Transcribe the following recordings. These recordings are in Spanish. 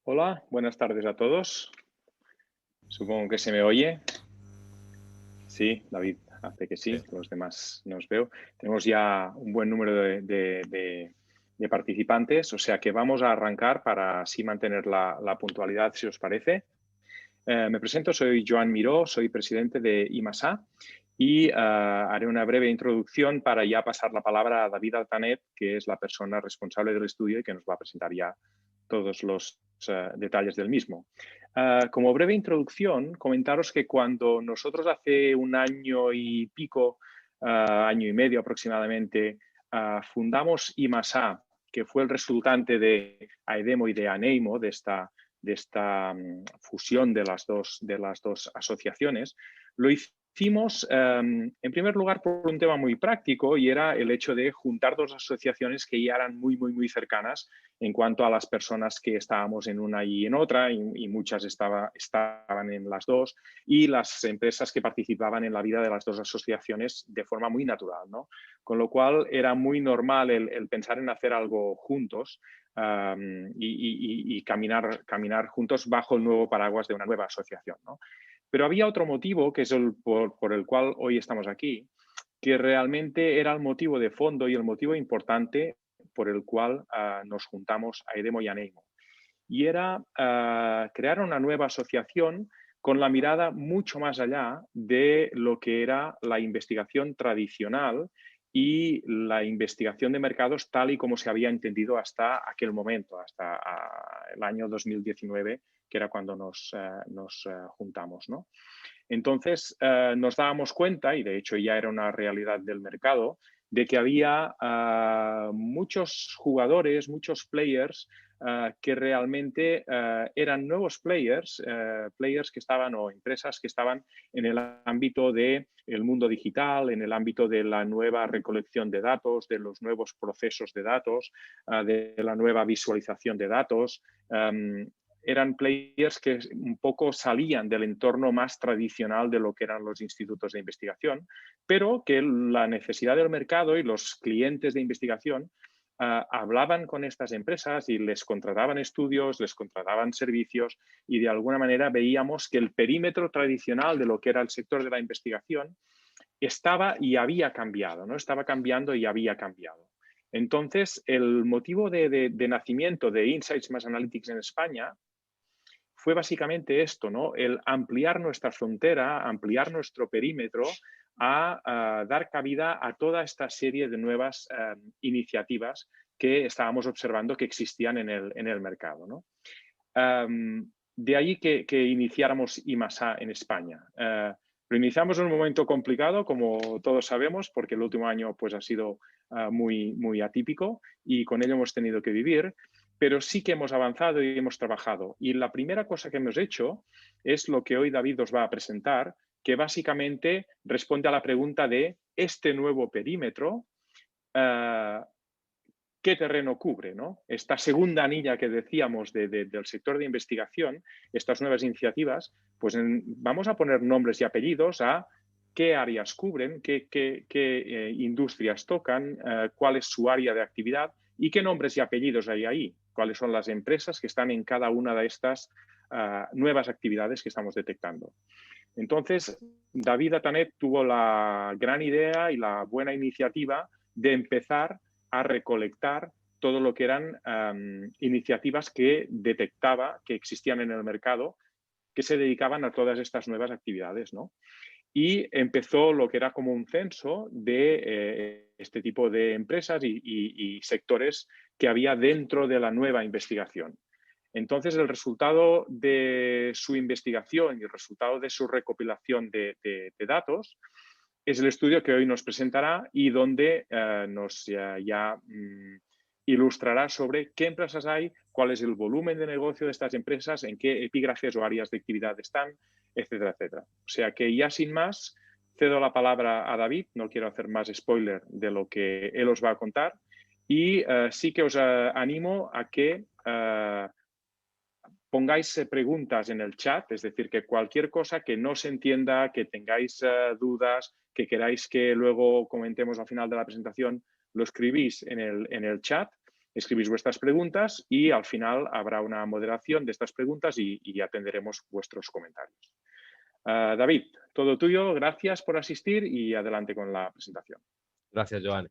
Hola, buenas tardes a todos. Supongo que se me oye. Sí, David hace que sí, Sí. los demás nos veo. Tenemos ya un buen número de participantes, o sea que vamos a arrancar para así mantener la puntualidad, si os parece. Me presento, soy Joan Miró, soy presidente de IMASA y haré una breve introducción para ya pasar la palabra a David Altanet, que es la persona responsable del estudio y que nos va a presentar ya todos los detalles del mismo. Como breve introducción, comentaros que cuando nosotros hace un año y pico, año y medio aproximadamente, fundamos IMASA, que fue el resultante de AEDEMO y de ANEIMO, de esta fusión de las dos asociaciones, lo hicimos en primer lugar por un tema muy práctico y era el hecho de juntar dos asociaciones que ya eran muy cercanas en cuanto a las personas que estábamos en una y en otra, y muchas estaban en las dos, y las empresas que participaban en la vida de las dos asociaciones de forma muy natural, ¿no? Con lo cual era muy normal el pensar en hacer algo juntos y caminar juntos bajo el nuevo paraguas de una nueva asociación, ¿no? Pero había otro motivo, que es por el cual hoy estamos aquí, que realmente era el motivo de fondo y el motivo importante por el cual nos juntamos a EDEMO y a NEIMO. Y era crear una nueva asociación con la mirada mucho más allá de lo que era la investigación tradicional y la investigación de mercados tal y como se había entendido hasta aquel momento, hasta el año 2019, que era cuando nos juntamos, ¿no? Entonces, nos dábamos cuenta, y de hecho ya era una realidad del mercado, de que había muchos jugadores, muchos players que realmente eran nuevos players, players que estaban o empresas que estaban en el ámbito del mundo digital, en el ámbito de la nueva recolección de datos, de los nuevos procesos de datos, de la nueva visualización de datos. Eran players que un poco salían del entorno más tradicional de lo que eran los institutos de investigación, pero que la necesidad del mercado y los clientes de investigación hablaban con estas empresas y les contrataban estudios, les contrataban servicios y de alguna manera veíamos que el perímetro tradicional de lo que era el sector de la investigación estaba y había cambiado, ¿no? Estaba cambiando y había cambiado. Entonces, el motivo de nacimiento de Insights más Analytics en España fue básicamente esto, ¿no? El ampliar nuestra frontera, ampliar nuestro perímetro a dar cabida a toda esta serie de nuevas iniciativas que estábamos observando que existían en el mercado, ¿no? De ahí que iniciáramos IMASA en España. Lo iniciamos en un momento complicado, como todos sabemos, porque el último año pues, ha sido muy atípico y con ello hemos tenido que vivir, pero sí que hemos avanzado y hemos trabajado. Y la primera cosa que hemos hecho es lo que hoy David os va a presentar, que básicamente responde a la pregunta de este nuevo perímetro, uh, qué terreno cubre, ¿no? Esta segunda anilla que decíamos del sector de investigación, estas nuevas iniciativas, pues vamos a poner nombres y apellidos a qué áreas cubren, qué industrias tocan, cuál es su área de actividad y qué nombres y apellidos hay ahí, cuáles son las empresas que están en cada una de estas nuevas actividades que estamos detectando. Entonces, David Atanet tuvo la gran idea y la buena iniciativa de empezar a recolectar todo lo que eran iniciativas que detectaba que existían en el mercado que se dedicaban a todas estas nuevas actividades, ¿no? Y empezó lo que era como un censo de este tipo de empresas y sectores que había dentro de la nueva investigación. Entonces, el resultado de su investigación y el resultado de su recopilación de datos es el estudio que hoy nos presentará y donde nos ilustrará sobre qué empresas hay, cuál es el volumen de negocio de estas empresas, en qué epígrafes o áreas de actividad están, etcétera, etcétera. O sea que ya sin más, cedo la palabra a David, no quiero hacer más spoiler de lo que él os va a contar y sí que os animo a que pongáis preguntas en el chat, es decir, que cualquier cosa que no se entienda, que tengáis dudas, que queráis que luego comentemos al final de la presentación, lo escribís en el chat escribís vuestras preguntas y al final habrá una moderación de estas preguntas y atenderemos vuestros comentarios. David, todo tuyo, gracias por asistir y adelante con la presentación. Gracias, Joan.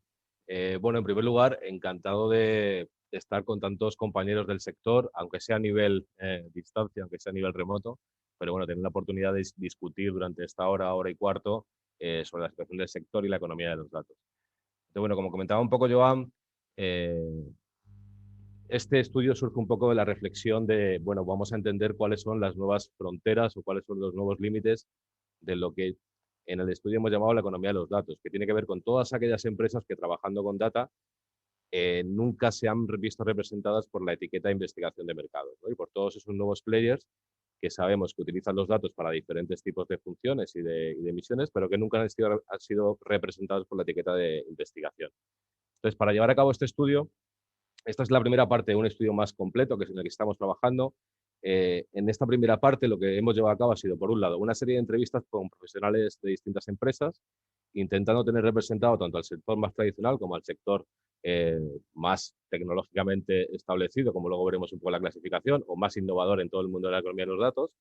Bueno, en primer lugar, encantado de estar con tantos compañeros del sector, aunque sea a nivel distancia, aunque sea a nivel remoto, pero bueno, tener la oportunidad de discutir durante esta hora y cuarto sobre la situación del sector y la economía de los datos. Entonces, bueno, como comentaba un poco Joan, este estudio surge un poco de la reflexión de, bueno, vamos a entender cuáles son las nuevas fronteras o cuáles son los nuevos límites de lo que en el estudio hemos llamado la economía de los datos, que tiene que ver con todas aquellas empresas que trabajando con data nunca se han visto representadas por la etiqueta de investigación de mercados, ¿no? Y por todos esos nuevos players que sabemos que utilizan los datos para diferentes tipos de funciones y de misiones, pero que nunca han sido representados por la etiqueta de investigación. Entonces, para llevar a cabo este estudio, esta es la primera parte de un estudio más completo, que es en el que estamos trabajando. En esta primera parte lo que hemos llevado a cabo ha sido, por un lado, una serie de entrevistas con profesionales de distintas empresas, intentando tener representado tanto al sector más tradicional como al sector más tecnológicamente establecido, como luego veremos un poco la clasificación, o más innovador en todo el mundo de la economía de los datos.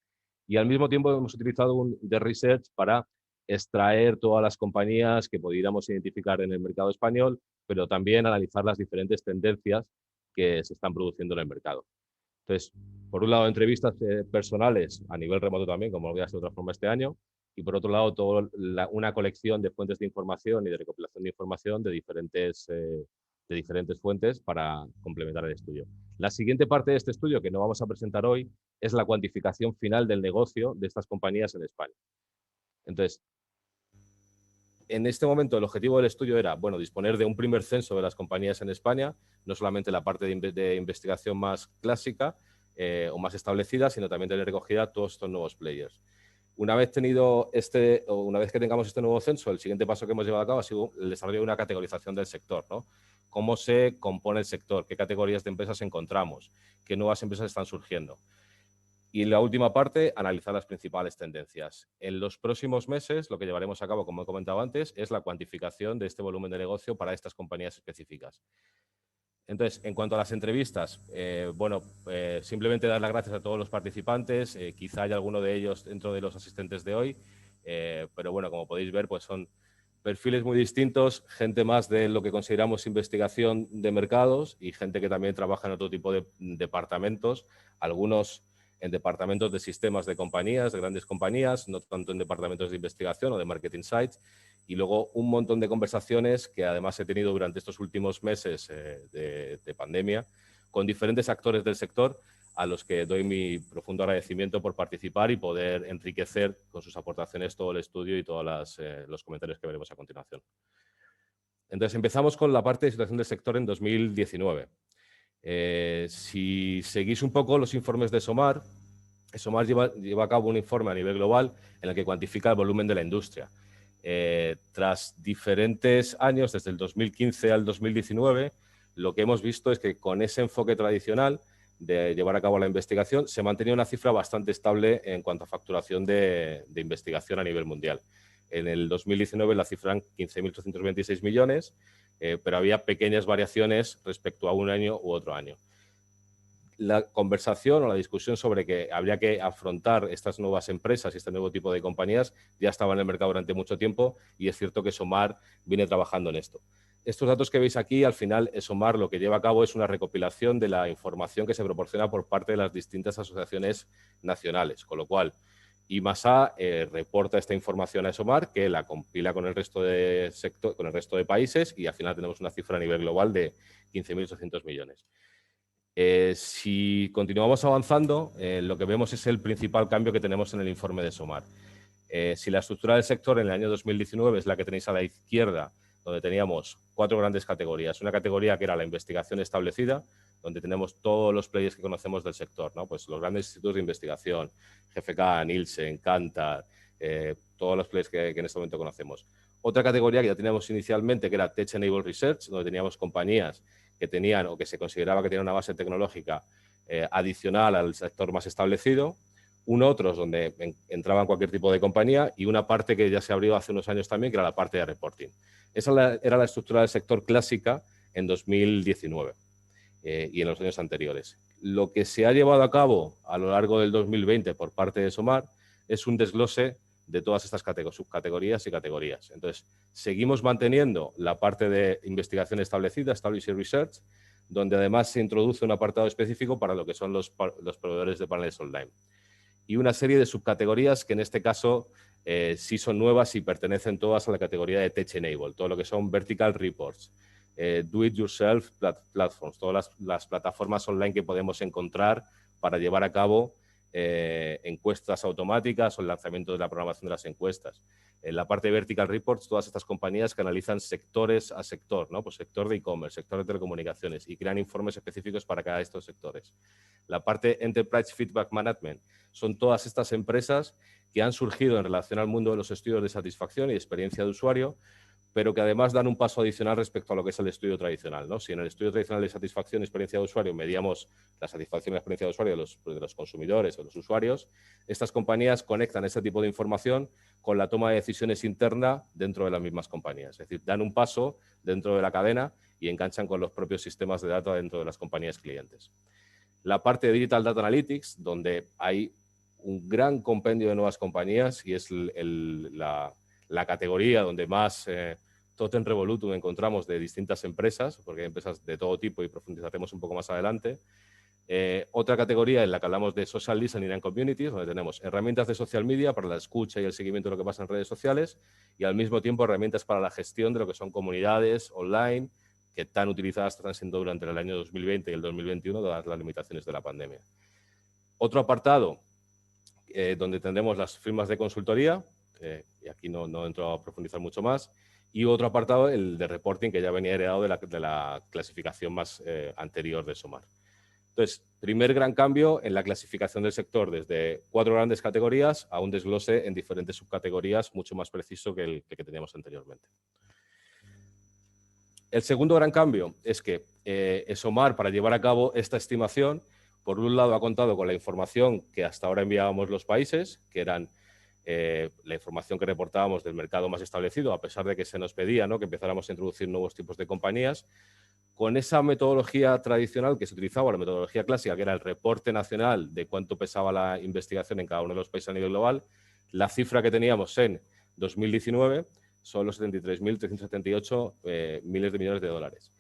Y al mismo tiempo hemos utilizado un The Research para extraer todas las compañías que pudiéramos identificar en el mercado español, pero también analizar las diferentes tendencias que se están produciendo en el mercado. Entonces, por un lado, entrevistas personales a nivel remoto también, como lo voy a hacer de otra forma este año, y por otro lado, una colección de fuentes de información y de recopilación de información de diferentes fuentes para complementar el estudio. La siguiente parte de este estudio, que no vamos a presentar hoy, es la cuantificación final del negocio de estas compañías en España. Entonces, en este momento el objetivo del estudio era, bueno, disponer de un primer censo de las compañías en España, no solamente la parte de investigación más clásica o más establecida, sino también tener recogida todos estos nuevos players. Una vez que tengamos este nuevo censo, el siguiente paso que hemos llevado a cabo ha sido el desarrollo de una categorización del sector, ¿no? Cómo se compone el sector, qué categorías de empresas encontramos, qué nuevas empresas están surgiendo. Y en la última parte, analizar las principales tendencias. En los próximos meses, lo que llevaremos a cabo, como he comentado antes, es la cuantificación de este volumen de negocio para estas compañías específicas. Entonces, en cuanto a las entrevistas, simplemente dar las gracias a todos los participantes. Quizá haya alguno de ellos dentro de los asistentes de hoy, pero bueno, como podéis ver, pues son perfiles muy distintos, gente más de lo que consideramos investigación de mercados y gente que también trabaja en otro tipo de departamentos, algunos en departamentos de sistemas de compañías, de grandes compañías, no tanto en departamentos de investigación o de marketing sites, y luego un montón de conversaciones que además he tenido durante estos últimos meses de pandemia con diferentes actores del sector a los que doy mi profundo agradecimiento por participar y poder enriquecer con sus aportaciones todo el estudio y todos los comentarios que veremos a continuación. Entonces, empezamos con la parte de situación del sector en 2019. Si seguís un poco los informes de SOMAR, SOMAR lleva a cabo un informe a nivel global en el que cuantifica el volumen de la industria. Tras diferentes años, desde el 2015 al 2019, lo que hemos visto es que con ese enfoque tradicional de llevar a cabo la investigación, se mantenía una cifra bastante estable en cuanto a facturación de investigación a nivel mundial. En el 2019 la cifra eran 15.326 millones, pero había pequeñas variaciones respecto a un año u otro año. La conversación o la discusión sobre que habría que afrontar estas nuevas empresas y este nuevo tipo de compañías ya estaba en el mercado durante mucho tiempo y es cierto que SOMAR viene trabajando en esto. Estos datos que veis aquí, al final, SOMAR lo que lleva a cabo es una recopilación de la información que se proporciona por parte de las distintas asociaciones nacionales, con lo cual I+A reporta esta información a SOMAR, que la compila con el resto de países y al final tenemos una cifra a nivel global de 15.800 millones. Si continuamos avanzando, lo que vemos es el principal cambio que tenemos en el informe de SOMAR. Si la estructura del sector en el año 2019 es la que tenéis a la izquierda, donde teníamos 4 grandes categorías. Una categoría que era la investigación establecida, donde tenemos todos los players que conocemos del sector, ¿no? Pues los grandes institutos de investigación, GfK, Nielsen, Kantar, todos los players que en este momento conocemos. Otra categoría que ya teníamos inicialmente, que era Tech Enabled Research, donde teníamos compañías que tenían o que se consideraba que tenían una base tecnológica adicional al sector más establecido. Otros donde entraban cualquier tipo de compañía y una parte que ya se abrió hace unos años también, que era la parte de reporting. Esa era la estructura del sector clásica en 2019. y en los años anteriores. Lo que se ha llevado a cabo a lo largo del 2020 por parte de SOMAR es un desglose de todas estas subcategorías y categorías. Entonces, seguimos manteniendo la parte de investigación establecida, Established Research, donde además se introduce un apartado específico para lo que son los proveedores de paneles online. Y una serie de subcategorías que en este caso sí son nuevas y pertenecen todas a la categoría de Tech Enable, todo lo que son Vertical Reports, Do-it-yourself platforms, todas las plataformas online que podemos encontrar para llevar a cabo encuestas automáticas o el lanzamiento de la programación de las encuestas. En la parte de Vertical Reports, todas estas compañías que analizan sectores a sector, ¿no? Pues sector de e-commerce, sector de telecomunicaciones y crean informes específicos para cada de estos sectores. La parte Enterprise Feedback Management son todas estas empresas que han surgido en relación al mundo de los estudios de satisfacción y experiencia de usuario, pero que además dan un paso adicional respecto a lo que es el estudio tradicional, ¿no? Si en el estudio tradicional de satisfacción y experiencia de usuario medíamos la satisfacción y la experiencia de usuario de los consumidores o de los usuarios, estas compañías conectan este tipo de información con la toma de decisiones interna dentro de las mismas compañías. Es decir, dan un paso dentro de la cadena y enganchan con los propios sistemas de data dentro de las compañías clientes. La parte de Digital Data Analytics, donde hay un gran compendio de nuevas compañías y es la categoría donde más totem revolutum encontramos de distintas empresas, porque hay empresas de todo tipo y profundizaremos un poco más adelante. Otra categoría en la que hablamos de Social Listening and Communities, donde tenemos herramientas de social media para la escucha y el seguimiento de lo que pasa en redes sociales y al mismo tiempo herramientas para la gestión de lo que son comunidades online que tan utilizadas están siendo durante el año 2020 y el 2021, dadas las limitaciones de la pandemia. Otro apartado donde tendremos las firmas de consultoría, y aquí no entro a profundizar mucho más, y otro apartado, el de reporting, que ya venía heredado de la clasificación más anterior de SOMAR. Entonces, primer gran cambio en la clasificación del sector, desde 4 grandes categorías a un desglose en diferentes subcategorías, mucho más preciso que el que teníamos anteriormente. El segundo gran cambio es que SOMAR, para llevar a cabo esta estimación, por un lado ha contado con la información que hasta ahora enviábamos los países, que eran la información que reportábamos del mercado más establecido, a pesar de que se nos pedía, ¿no?, que empezáramos a introducir nuevos tipos de compañías, con esa metodología tradicional que se utilizaba, la metodología clásica, que era el reporte nacional de cuánto pesaba la investigación en cada uno de los países a nivel global. La cifra que teníamos en 2019 son los 73.378 miles de millones de dólares.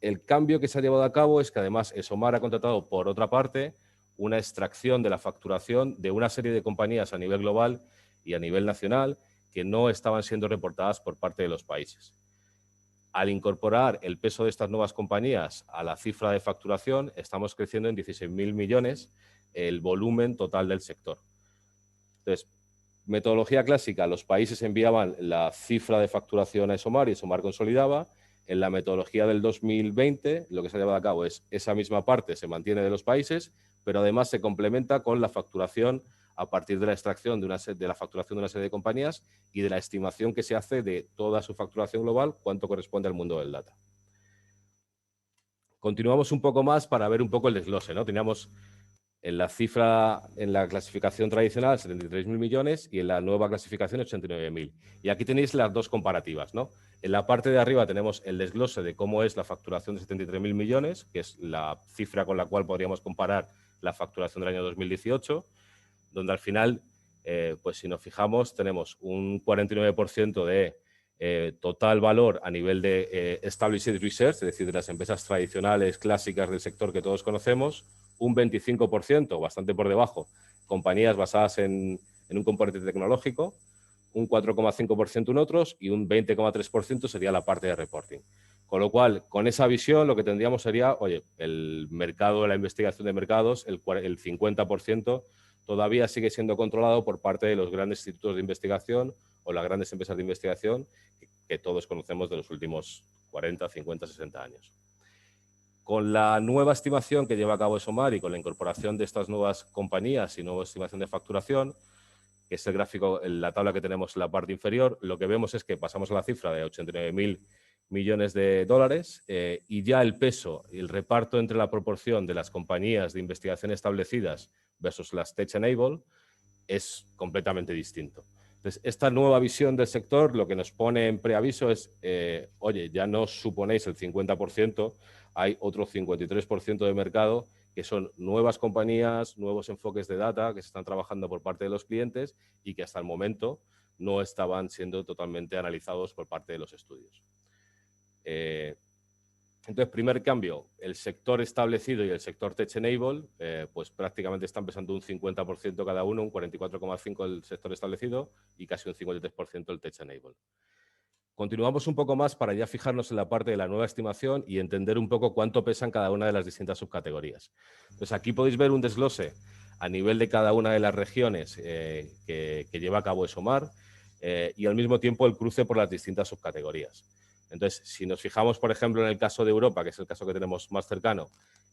El cambio que se ha llevado a cabo es que además SOMAR ha contratado, por otra parte, una extracción de la facturación de una serie de compañías a nivel global y a nivel nacional que no estaban siendo reportadas por parte de los países. Al incorporar el peso de estas nuevas compañías a la cifra de facturación, estamos creciendo en 16.000 millones el volumen total del sector. Entonces, metodología clásica, los países enviaban la cifra de facturación a SOMAR y SOMAR consolidaba. En la metodología del 2020, lo que se ha llevado a cabo es esa misma parte se mantiene de los países, pero además se complementa con la facturación a partir de la extracción de la facturación de una serie de compañías y de la estimación que se hace de toda su facturación global, cuánto corresponde al mundo del data. Continuamos un poco más para ver un poco el desglose, ¿no? Teníamos en la cifra, en la clasificación tradicional, 73.000 millones y en la nueva clasificación, 89.000. Y aquí tenéis las dos comparativas, ¿no? En la parte de arriba tenemos el desglose de cómo es la facturación de 73.000 millones, que es la cifra con la cual podríamos comparar la facturación del año 2018, donde al final, pues si nos fijamos, tenemos un 49% de total valor a nivel de Established Research, es decir, de las empresas tradicionales, clásicas del sector que todos conocemos, un 25%, bastante por debajo, compañías basadas en un componente tecnológico, un 4,5% en otros y un 20,3% sería la parte de reporting. Con lo cual, con esa visión, lo que tendríamos sería, oye, el mercado de la investigación de mercados, el 50% todavía sigue siendo controlado por parte de los grandes institutos de investigación o las grandes empresas de investigación que todos conocemos de los últimos 40, 50, 60 años. Con la nueva estimación que lleva a cabo SOMAR y con la incorporación de estas nuevas compañías y nueva estimación de facturación, que es el gráfico, la tabla que tenemos en la parte inferior, lo que vemos es que pasamos a la cifra de 89.000 millones de dólares y ya el peso y el reparto entre la proporción de las compañías de investigación establecidas versus las Tech Enable es completamente distinto. Entonces, esta nueva visión del sector lo que nos pone en preaviso es, oye, ya no os suponéis el 50%, hay otro 53% de mercado que son nuevas compañías, nuevos enfoques de data que se están trabajando por parte de los clientes y que hasta el momento no estaban siendo totalmente analizados por parte de los estudios. Entonces, primer cambio, el sector establecido y el sector Tech Enable, pues prácticamente están pesando un 50% cada uno, un 44,5% el sector establecido y casi un 53% el Tech Enable. Continuamos un poco más para ya fijarnos en la parte de la nueva estimación y entender un poco cuánto pesan cada una de las distintas subcategorías. Entonces, aquí podéis ver un desglose a nivel de cada una de las regiones que lleva a cabo ESOMAR y al mismo tiempo el cruce por las distintas subcategorías. Entonces, si nos fijamos, por ejemplo, en el caso de Europa, que es el caso que tenemos más cercano,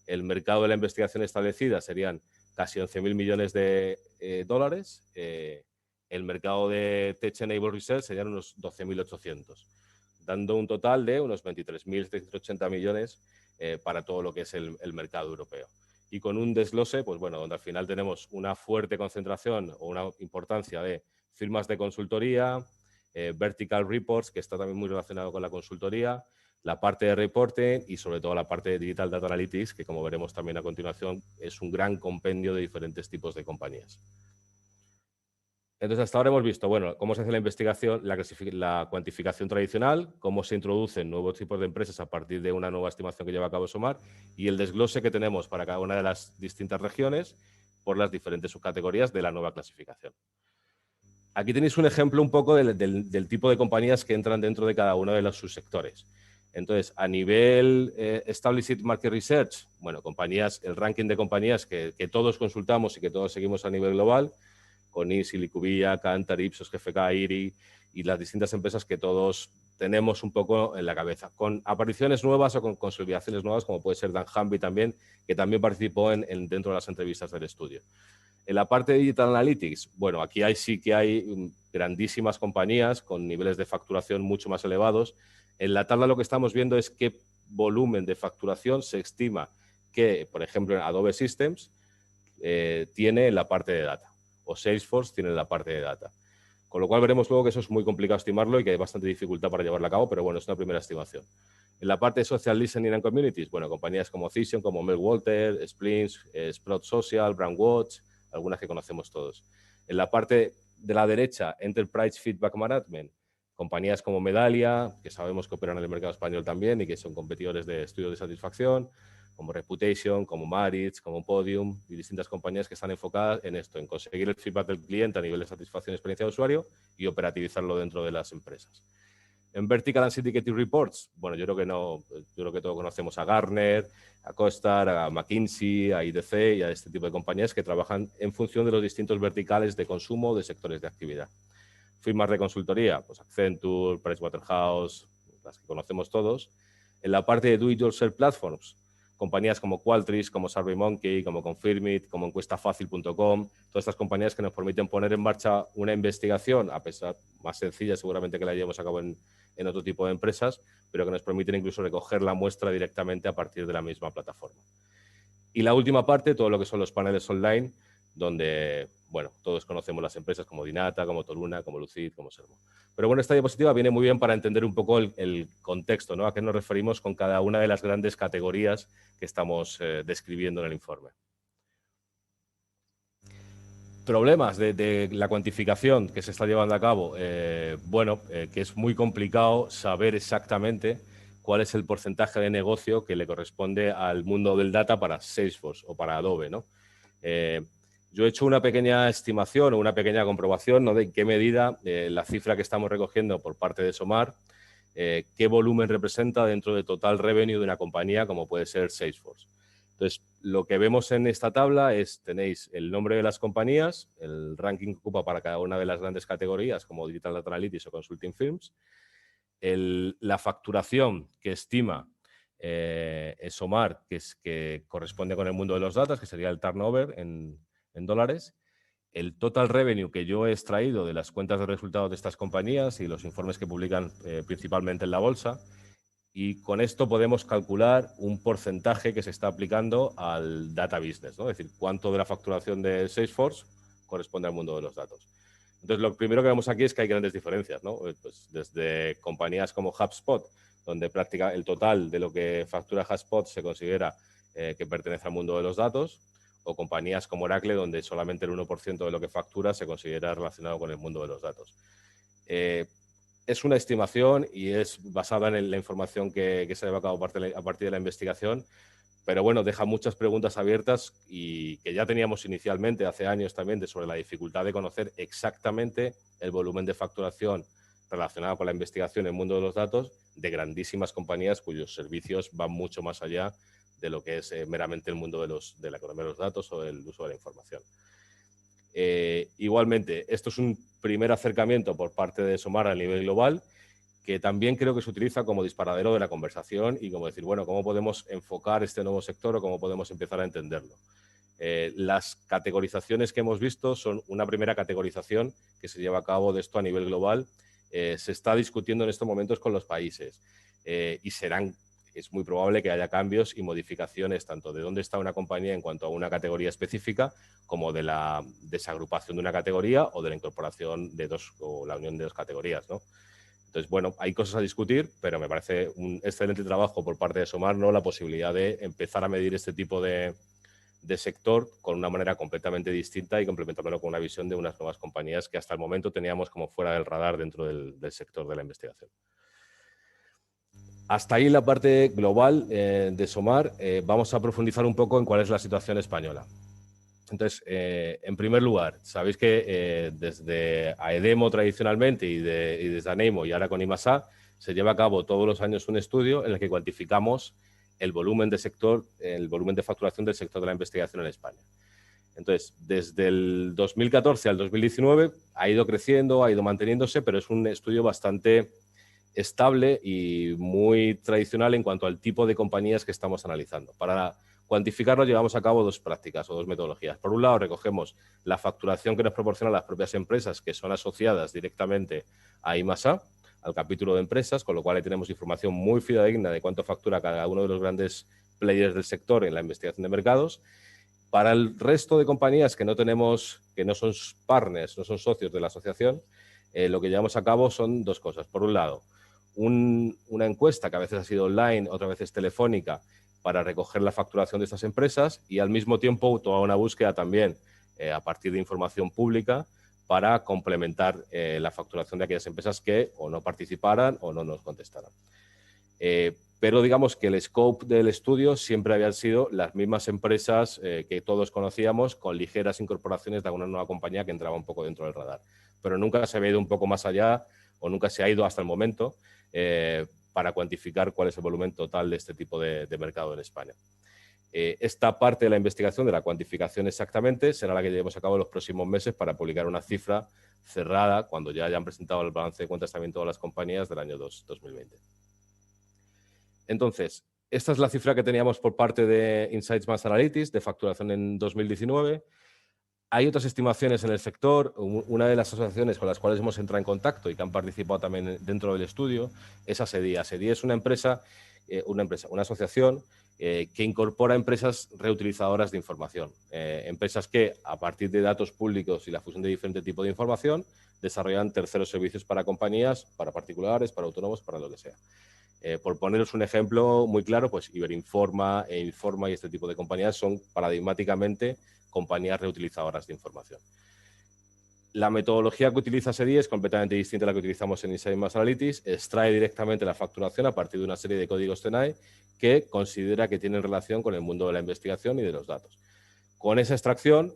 el mercado de la investigación establecida serían casi 11.000 millones de dólares. El mercado de Tech Enable Research serían unos 12.800, dando un total de unos 23.780 millones para todo lo que es el mercado europeo. Y con un desglose, pues bueno, donde al final tenemos una fuerte concentración o una importancia de firmas de consultoría, vertical reports, que está también muy relacionado con la consultoría, la parte de reporting y sobre todo la parte de Digital Data Analytics, que como veremos también a continuación, es un gran compendio de diferentes tipos de compañías. Entonces, hasta ahora hemos visto, bueno, cómo se hace la investigación, la cuantificación tradicional, cómo se introducen nuevos tipos de empresas a partir de una nueva estimación que lleva a cabo ESOMAR y el desglose que tenemos para cada una de las distintas regiones por las diferentes subcategorías de la nueva clasificación. Aquí tenéis un ejemplo un poco del tipo de compañías que entran dentro de cada uno de los subsectores. Entonces, a nivel Established Market Research, bueno, compañías, el ranking de compañías que todos consultamos y que todos seguimos a nivel global, con ISI, Licubilla, Kantar, Ipsos, GFK, IRI y las distintas empresas que todos tenemos un poco en la cabeza, con apariciones nuevas o con consolidaciones nuevas, como puede ser Dan Hamby también, que también participó dentro de las entrevistas del estudio. En la parte de Digital Analytics, bueno, aquí sí que hay grandísimas compañías con niveles de facturación mucho más elevados. En la tabla lo que estamos viendo es qué volumen de facturación se estima que, por ejemplo, en Adobe Systems tiene en la parte de data o Salesforce tiene en la parte de data. Con lo cual veremos luego que eso es muy complicado estimarlo y que hay bastante dificultad para llevarlo a cabo, pero bueno, es una primera estimación. En la parte de Social Listening and Communities, bueno, compañías como Cision, como Mel Walter, Splints, Sprout Social, Brandwatch, algunas que conocemos todos. En la parte de la derecha, Enterprise Feedback Management, compañías como Medallia, que sabemos que operan en el mercado español también y que son competidores de estudios de satisfacción, como Reputation, como Maritz, como Podium y distintas compañías que están enfocadas en esto, en conseguir el feedback del cliente a nivel de satisfacción y experiencia de usuario y operativizarlo dentro de las empresas. En Vertical and Syndicated Reports, bueno, yo creo que todos conocemos a Gartner, a CoStar, a McKinsey, a IDC y a este tipo de compañías que trabajan en función de los distintos verticales de consumo de sectores de actividad. Firmas de consultoría, pues Accenture, Pricewaterhouse, las que conocemos todos. En la parte de Do-It-Yourself Platforms, compañías como Qualtrics, como SurveyMonkey, como Confirmit, como encuestafacil.com, todas estas compañías que nos permiten poner en marcha una investigación, a pesar más sencilla seguramente que la llevemos a cabo en otro tipo de empresas, pero que nos permiten incluso recoger la muestra directamente a partir de la misma plataforma. Y la última parte, todo lo que son los paneles online, donde, bueno, todos conocemos las empresas como Dynata, como Toluna, como Lucid, como Servo. Pero bueno, esta diapositiva viene muy bien para entender un poco el contexto, ¿no? A qué nos referimos con cada una de las grandes categorías que estamos describiendo en el informe. Problemas de la cuantificación que se está llevando a cabo. Que es muy complicado saber exactamente cuál es el porcentaje de negocio que le corresponde al mundo del data para Salesforce o para Adobe, ¿no? Yo he hecho una pequeña estimación o una pequeña comprobación, ¿no?, de en qué medida la cifra que estamos recogiendo por parte de ESOMAR, qué volumen representa dentro del total revenue de una compañía como puede ser Salesforce. Entonces, lo que vemos en esta tabla es, tenéis el nombre de las compañías, el ranking que ocupa para cada una de las grandes categorías como Digital Data Analytics o Consulting Firms, la facturación que estima ESOMAR, que corresponde con el mundo de los datos, que sería el turnover en dólares, el total revenue que yo he extraído de las cuentas de resultados de estas compañías y los informes que publican principalmente en la bolsa, y con esto podemos calcular un porcentaje que se está aplicando al data business, ¿no? Es decir, cuánto de la facturación de Salesforce corresponde al mundo de los datos. Entonces, lo primero que vemos aquí es que hay grandes diferencias, ¿no? Pues desde compañías como HubSpot, donde el total de lo que factura HubSpot se considera que pertenece al mundo de los datos, o compañías como Oracle, donde solamente el 1% de lo que factura se considera relacionado con el mundo de los datos. Es una estimación y es basada en la información que se lleva a cabo a partir de la investigación, pero bueno, deja muchas preguntas abiertas y que ya teníamos inicialmente, hace años también, sobre la dificultad de conocer exactamente el volumen de facturación relacionado con la investigación en el mundo de los datos de grandísimas compañías cuyos servicios van mucho más allá de lo que es meramente el mundo de la economía de los datos o el uso de la información. Igualmente, esto es un primer acercamiento por parte de SOMAR a nivel global, que también creo que se utiliza como disparadero de la conversación y como decir, bueno, ¿cómo podemos enfocar este nuevo sector o cómo podemos empezar a entenderlo? Las categorizaciones que hemos visto son una primera categorización que se lleva a cabo de esto a nivel global. Se está discutiendo en estos momentos con los países y es muy probable que haya cambios y modificaciones tanto de dónde está una compañía en cuanto a una categoría específica como de la desagrupación de una categoría o de la incorporación de dos o la unión de dos categorías, ¿no? Entonces, bueno, hay cosas a discutir, pero me parece un excelente trabajo por parte de SOMAR, ¿no? La posibilidad de empezar a medir este tipo de sector con una manera completamente distinta y complementándolo con una visión de unas nuevas compañías que hasta el momento teníamos como fuera del radar dentro del sector de la investigación. Hasta ahí la parte global de SOMAR. Vamos a profundizar un poco en cuál es la situación española. Entonces, en primer lugar, sabéis que desde AEDEMO tradicionalmente y desde ANEIMO y ahora con IMASA se lleva a cabo todos los años un estudio en el que cuantificamos el volumen de facturación del sector de la investigación en España. Entonces, desde el 2014 al 2019 ha ido creciendo, ha ido manteniéndose, pero es un estudio bastante estable y muy tradicional en cuanto al tipo de compañías que estamos analizando. Para cuantificarlo llevamos a cabo dos prácticas o dos metodologías. Por un lado, recogemos la facturación que nos proporcionan las propias empresas que son asociadas directamente a IMASA, al capítulo de empresas, con lo cual ahí tenemos información muy fidedigna de cuánto factura cada uno de los grandes players del sector en la investigación de mercados. Para el resto de compañías que no son partners, no son socios de la asociación, lo que llevamos a cabo son dos cosas. Por un lado, una encuesta que a veces ha sido online, otras veces telefónica, para recoger la facturación de estas empresas y al mismo tiempo toda una búsqueda también a partir de información pública para complementar la facturación de aquellas empresas que o no participaran o no nos contestaran. Pero digamos que el scope del estudio siempre habían sido las mismas empresas que todos conocíamos con ligeras incorporaciones de alguna nueva compañía que entraba un poco dentro del radar. Pero nunca se había ido un poco más allá o nunca se ha ido hasta el momento para cuantificar cuál es el volumen total de este tipo de mercado en España. Esta parte de la investigación, de la cuantificación exactamente, será la que llevemos a cabo en los próximos meses para publicar una cifra cerrada cuando ya hayan presentado el balance de cuentas también todas las compañías del año 2020. Entonces, esta es la cifra que teníamos por parte de Insights Mass Analytics de facturación en 2019. Hay otras estimaciones en el sector. Una de las asociaciones con las cuales hemos entrado en contacto y que han participado también dentro del estudio es ASEDI. ASEDI es una asociación que incorpora empresas reutilizadoras de información. Empresas que, a partir de datos públicos y la fusión de diferentes tipos de información, desarrollan terceros servicios para compañías, para particulares, para autónomos, para lo que sea. Por poneros un ejemplo muy claro, pues Iberinforma e Informa y este tipo de compañías son paradigmáticamente compañías reutilizadoras de información. La metodología que utiliza SEDI es completamente distinta a la que utilizamos en Insights Mass Analytics. Extrae directamente la facturación a partir de una serie de códigos TENAE que considera que tienen relación con el mundo de la investigación y de los datos. Con esa extracción,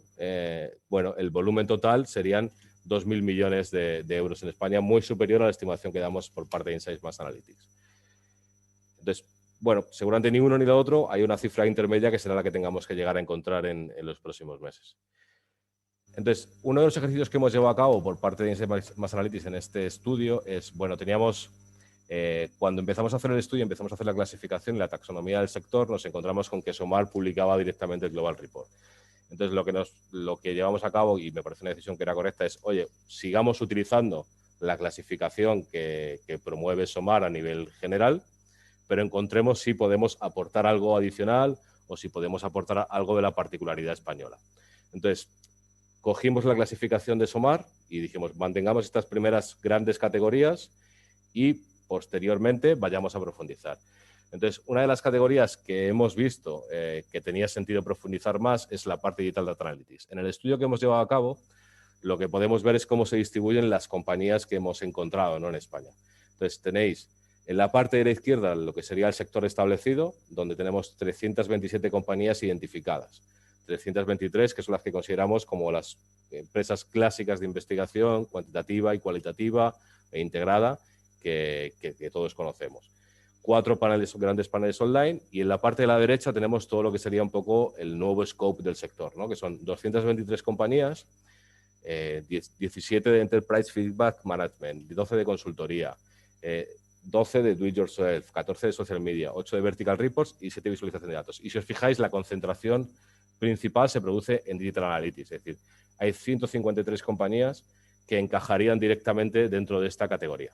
bueno, el volumen total serían 2.000 millones de euros en España, muy superior a la estimación que damos por parte de Insights Mass Analytics. Entonces, bueno, seguramente ni uno ni lo otro, hay una cifra intermedia que será la que tengamos que llegar a encontrar en los próximos meses. Entonces, uno de los ejercicios que hemos llevado a cabo por parte de Insights Mass Analytics en este estudio es, bueno, cuando empezamos a hacer el estudio, empezamos a hacer la clasificación y la taxonomía del sector, nos encontramos con que SOMAR publicaba directamente el Global Report. Entonces, lo que llevamos a cabo, y me parece una decisión que era correcta, es, oye, sigamos utilizando la clasificación que promueve SOMAR a nivel general, pero encontremos si podemos aportar algo adicional o si podemos aportar algo de la particularidad española. Entonces, cogimos la clasificación de SOMAR y dijimos, mantengamos estas primeras grandes categorías y posteriormente vayamos a profundizar. Entonces, una de las categorías que hemos visto que tenía sentido profundizar más es la parte Digital Data Analytics. En el estudio que hemos llevado a cabo, lo que podemos ver es cómo se distribuyen las compañías que hemos encontrado, ¿no?, en España. Entonces, tenéis en la parte de la izquierda lo que sería el sector establecido, donde tenemos 327 compañías identificadas. 323 que son las que consideramos como las empresas clásicas de investigación cuantitativa y cualitativa e integrada que todos conocemos. 4 grandes paneles online, y en la parte de la derecha tenemos todo lo que sería un poco el nuevo scope del sector, ¿no?, que son 223 compañías, 17 de Enterprise Feedback Management, 12 de consultoría, 12 de Do It Yourself, 14 de Social Media, 8 de Vertical Reports y 7 de visualización de datos. Y si os fijáis, la concentración principal se produce en Digital Analytics, es decir, hay 153 compañías que encajarían directamente dentro de esta categoría.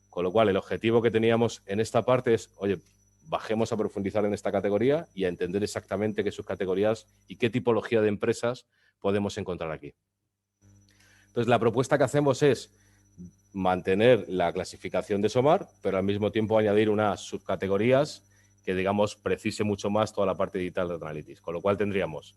Con lo cual, el objetivo que teníamos en esta parte es, oye, bajemos a profundizar en esta categoría y a entender exactamente qué subcategorías y qué tipología de empresas podemos encontrar aquí. Entonces, la propuesta que hacemos es mantener la clasificación de SOMAR, pero al mismo tiempo añadir unas subcategorías que, digamos, precise mucho más toda la parte digital de Analytics. Con lo cual tendríamos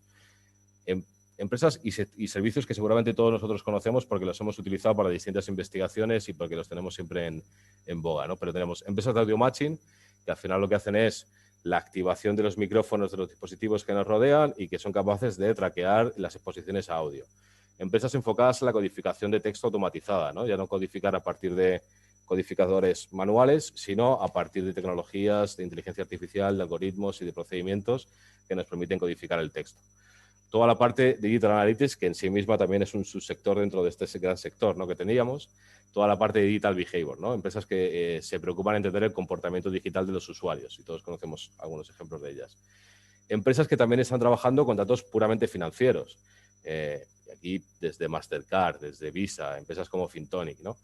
empresas y servicios que seguramente todos nosotros conocemos porque los hemos utilizado para distintas investigaciones y porque los tenemos siempre en boga, ¿no? Pero tenemos empresas de audio matching, que al final lo que hacen es la activación de los micrófonos de los dispositivos que nos rodean y que son capaces de traquear las exposiciones a audio. Empresas enfocadas en la codificación de texto automatizada, ¿no? Ya no codificar a partir de codificadores manuales, sino a partir de tecnologías de inteligencia artificial, de algoritmos y de procedimientos que nos permiten codificar el texto. Toda la parte de Digital Analytics, que en sí misma también es un subsector dentro de este gran sector, ¿no?, que teníamos. Toda la parte de Digital Behavior, ¿no?, empresas que se preocupan en entender el comportamiento digital de los usuarios, y todos conocemos algunos ejemplos de ellas. Empresas que también están trabajando con datos puramente financieros. Aquí desde Mastercard, desde Visa, empresas como Fintonic, ¿no?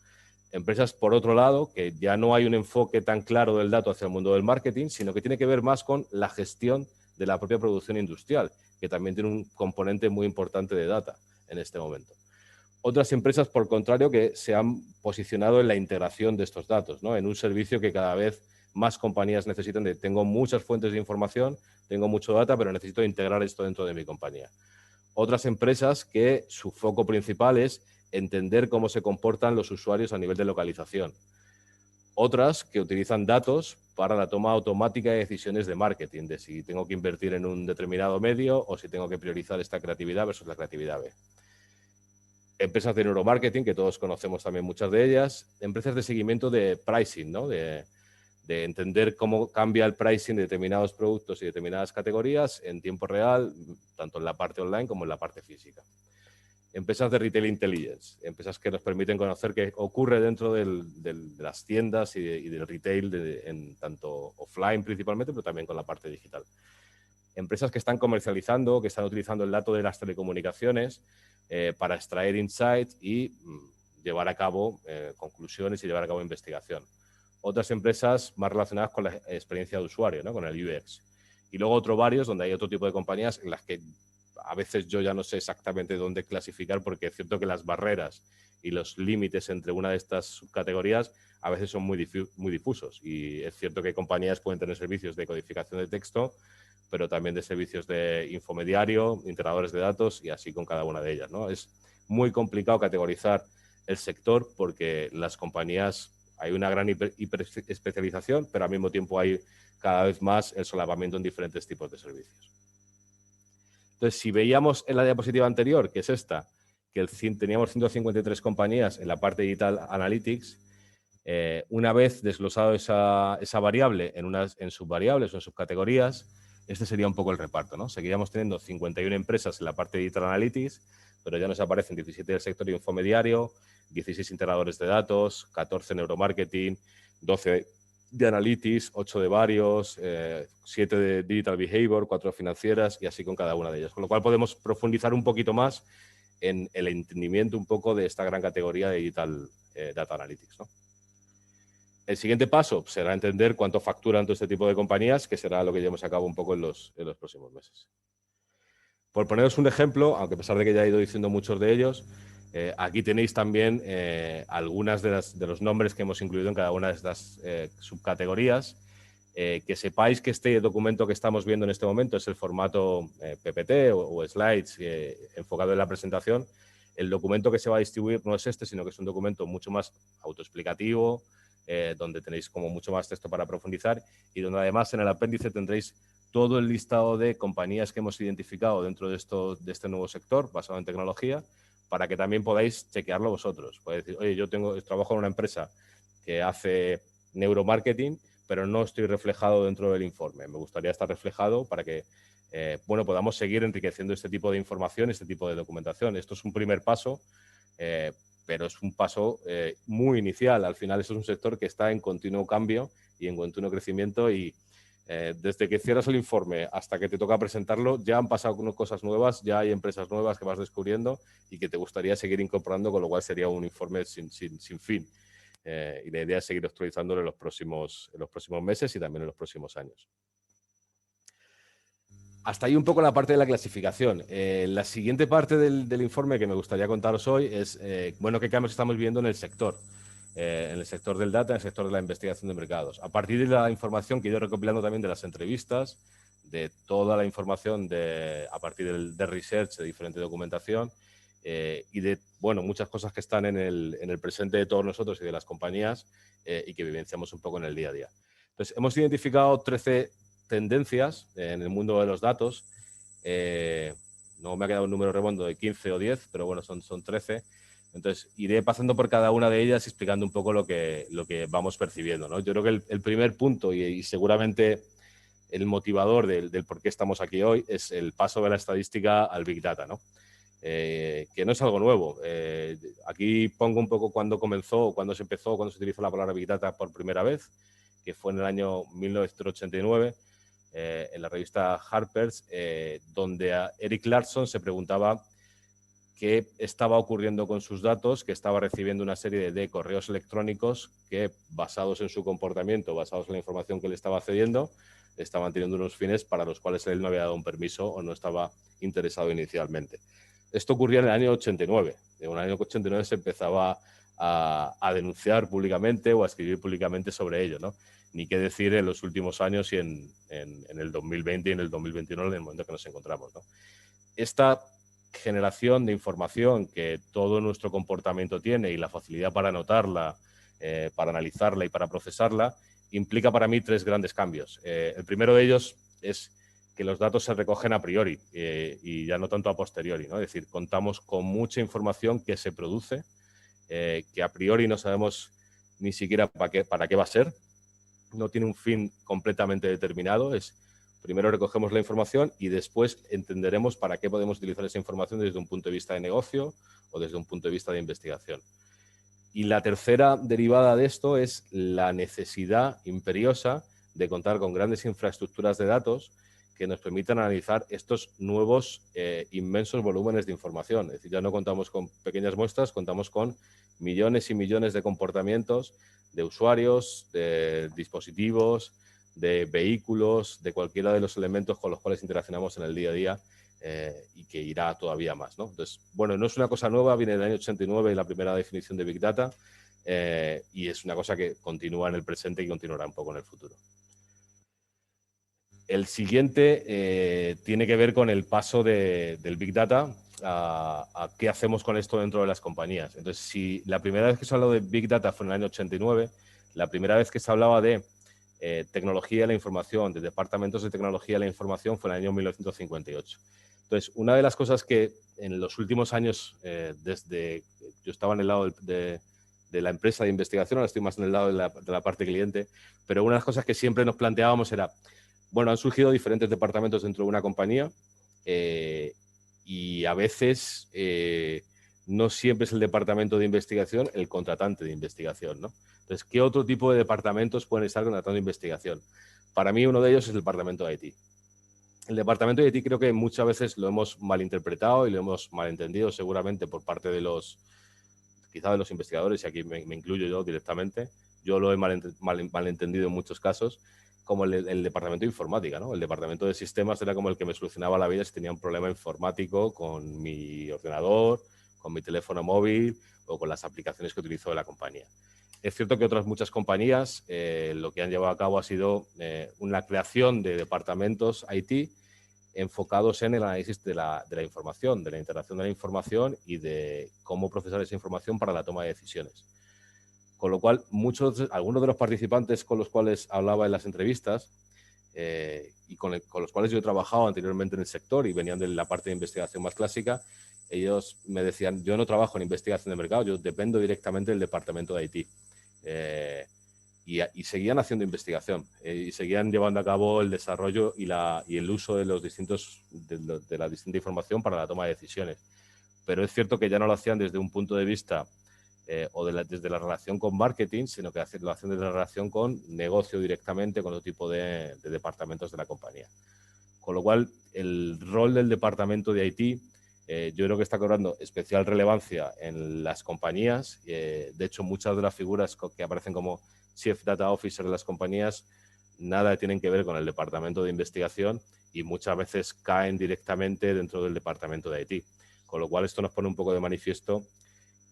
Empresas, por otro lado, que ya no hay un enfoque tan claro del dato hacia el mundo del marketing, sino que tiene que ver más con la gestión de la propia producción industrial, que también tiene un componente muy importante de data en este momento. Otras empresas, por contrario, que se han posicionado en la integración de estos datos, ¿no?, en un servicio que cada vez más compañías necesitan de tengo muchas fuentes de información, tengo mucho data, pero necesito integrar esto dentro de mi compañía. Otras empresas que su foco principal es entender cómo se comportan los usuarios a nivel de localización. Otras que utilizan datos para la toma automática de decisiones de marketing, de si tengo que invertir en un determinado medio o si tengo que priorizar esta creatividad versus la creatividad B. Empresas de neuromarketing, que todos conocemos también muchas de ellas. Empresas de seguimiento de pricing, ¿no?, de entender cómo cambia el pricing de determinados productos y determinadas categorías en tiempo real, tanto en la parte online como en la parte física. Empresas de retail intelligence, empresas que nos permiten conocer qué ocurre dentro de las tiendas y del retail, en tanto offline principalmente, pero también con la parte digital. Empresas que están comercializando, que están utilizando el dato de las telecomunicaciones para extraer insights y llevar a cabo conclusiones y llevar a cabo investigación. Otras empresas más relacionadas con la experiencia de usuario, ¿no?, con el UX. Y luego otros varios donde hay otro tipo de compañías en las que a veces yo ya no sé exactamente dónde clasificar, porque es cierto que las barreras y los límites entre una de estas subcategorías a veces son muy difusos. Y es cierto que compañías pueden tener servicios de codificación de texto, pero también de servicios de infomediario, integradores de datos y así con cada una de ellas, ¿no? Es muy complicado categorizar el sector porque las compañías, hay una gran hiperespecialización, pero al mismo tiempo hay cada vez más el solapamiento en diferentes tipos de servicios. Entonces, si veíamos en la diapositiva anterior, que es esta, que teníamos 153 compañías en la parte Digital Analytics, una vez desglosado esa variable en subvariables o en subcategorías, este sería un poco el reparto, ¿no? Seguiríamos teniendo 51 empresas en la parte de Digital Analytics, pero ya nos aparecen 17 del sector infomediario, 16 integradores de datos, 14 neuromarketing, 12 de Analytics, 8 de varios, 7 de Digital Behavior, 4 financieras y así con cada una de ellas. Con lo cual podemos profundizar un poquito más en el entendimiento un poco de esta gran categoría de Digital Data Analytics, ¿no? El siguiente paso será entender cuánto facturan todo este tipo de compañías, que será lo que llevemos a cabo un poco en los próximos meses. Por poneros un ejemplo, aunque a pesar de que ya he ido diciendo muchos de ellos, aquí tenéis también algunas de los nombres que hemos incluido en cada una de estas subcategorías. Que sepáis que este documento que estamos viendo en este momento es el formato PPT o slides enfocado en la presentación. El documento que se va a distribuir no es este, sino que es un documento mucho más autoexplicativo, donde tenéis como mucho más texto para profundizar y donde además en el apéndice tendréis todo el listado de compañías que hemos identificado dentro de este nuevo sector basado en tecnología, para que también podáis chequearlo vosotros. Podéis decir, oye, yo trabajo en una empresa que hace neuromarketing, pero no estoy reflejado dentro del informe. Me gustaría estar reflejado para que bueno, podamos seguir enriqueciendo este tipo de información, este tipo de documentación. Esto es un primer paso, pero es un paso muy inicial. Al final, eso es un sector que está en continuo cambio y en continuo crecimiento y desde que cierras el informe hasta que te toca presentarlo, ya han pasado cosas nuevas, ya hay empresas nuevas que vas descubriendo y que te gustaría seguir incorporando, con lo cual sería un informe sin fin. Y la idea es seguir actualizándolo en los próximos meses y también en los próximos años. Hasta ahí un poco la parte de la clasificación. La siguiente parte del informe que me gustaría contaros hoy es, bueno, qué cambios estamos viendo en el sector del data, en el sector de la investigación de mercados. A partir de la información que he ido recopilando también de las entrevistas, de toda la información a partir de research, de diferente documentación, y de, bueno, muchas cosas que están en el presente de todos nosotros y de las compañías y que vivenciamos un poco en el día a día. Entonces, hemos identificado 13 tendencias en el mundo de los datos. No me ha quedado un número redondo de 15 o 10, pero bueno, son 13. Entonces, iré pasando por cada una de ellas y explicando un poco lo que vamos percibiendo, ¿no? Yo creo que el primer punto y seguramente el motivador del por qué estamos aquí hoy es el paso de la estadística al Big Data, ¿no? Que no es algo nuevo. Aquí pongo un poco cuándo comenzó, cuándo se empezó, cuándo se utilizó la palabra Big Data por primera vez, que fue en el año 1989, en la revista Harper's, donde a Eric Larson se preguntaba qué estaba ocurriendo con sus datos, que estaba recibiendo una serie de correos electrónicos que, basados en su comportamiento, basados en la información que le estaba cediendo, estaban teniendo unos fines para los cuales él no había dado un permiso o no estaba interesado inicialmente. Esto ocurría en el año 89. En el año 89 se empezaba a denunciar públicamente o a escribir públicamente sobre ello, ¿no? Ni qué decir en los últimos años y en el 2020 y en el 2021, en el momento que nos encontramos, ¿no? Esta generación de información que todo nuestro comportamiento tiene y la facilidad para anotarla, para analizarla y para procesarla, implica para mí 3 grandes cambios. El primero de ellos es que los datos se recogen a priori y ya no tanto a posteriori, ¿no? Es decir, contamos con mucha información que se produce, que a priori no sabemos ni siquiera para qué va a ser, no tiene un fin completamente determinado, primero recogemos la información y después entenderemos para qué podemos utilizar esa información desde un punto de vista de negocio o desde un punto de vista de investigación. Y la tercera derivada de esto es la necesidad imperiosa de contar con grandes infraestructuras de datos que nos permitan analizar estos nuevos inmensos volúmenes de información. Es decir, ya no contamos con pequeñas muestras, contamos con millones y millones de comportamientos de usuarios, de dispositivos, de vehículos, de cualquiera de los elementos con los cuales interaccionamos en el día a día y que irá todavía más, ¿no? Entonces, bueno, no es una cosa nueva, viene del año 89 la primera definición de Big Data y es una cosa que continúa en el presente y continuará un poco en el futuro. El siguiente tiene que ver con el paso del Big Data a qué hacemos con esto dentro de las compañías. Entonces, si la primera vez que se habló de Big Data fue en el año 89, la primera vez que se hablaba de tecnología de la información, de departamentos de tecnología de la información, fue en el año 1958. Entonces, una de las cosas que en los últimos años, desde yo estaba en el lado de la empresa de investigación, ahora estoy más en el lado de la parte cliente, pero una de las cosas que siempre nos planteábamos era, bueno, han surgido diferentes departamentos dentro de una compañía y a veces no siempre es el departamento de investigación el contratante de investigación, ¿no? Entonces, ¿qué otro tipo de departamentos pueden estar contratando investigación? Para mí, uno de ellos es el departamento de IT. El departamento de IT creo que muchas veces lo hemos malinterpretado y lo hemos malentendido seguramente por parte de quizá de los investigadores, y aquí me incluyo yo directamente. Yo lo he malentendido en muchos casos, como el departamento de informática, ¿no? El departamento de sistemas era como el que me solucionaba la vida si tenía un problema informático con mi ordenador, con mi teléfono móvil o con las aplicaciones que utilizo de la compañía. Es cierto que otras muchas compañías lo que han llevado a cabo ha sido una creación de departamentos IT enfocados en el análisis de la información, de la integración de la información y de cómo procesar esa información para la toma de decisiones. Con lo cual, algunos de los participantes con los cuales hablaba en las entrevistas y con los cuales yo he trabajado anteriormente en el sector y venían de la parte de investigación más clásica, ellos me decían, yo no trabajo en investigación de mercado, yo dependo directamente del departamento de IT. Y seguían haciendo investigación y seguían llevando a cabo el desarrollo y el uso de la distinta información para la toma de decisiones. Pero es cierto que ya no lo hacían desde un punto de vista desde la relación con marketing, sino que lo hacen desde la relación con negocio directamente, con otro tipo de departamentos de la compañía. Con lo cual, el rol del departamento de IT yo creo que está cobrando especial relevancia en las compañías. De hecho, muchas de las figuras que aparecen como Chief Data Officer de las compañías nada tienen que ver con el departamento de investigación y muchas veces caen directamente dentro del departamento de IT. Con lo cual, esto nos pone un poco de manifiesto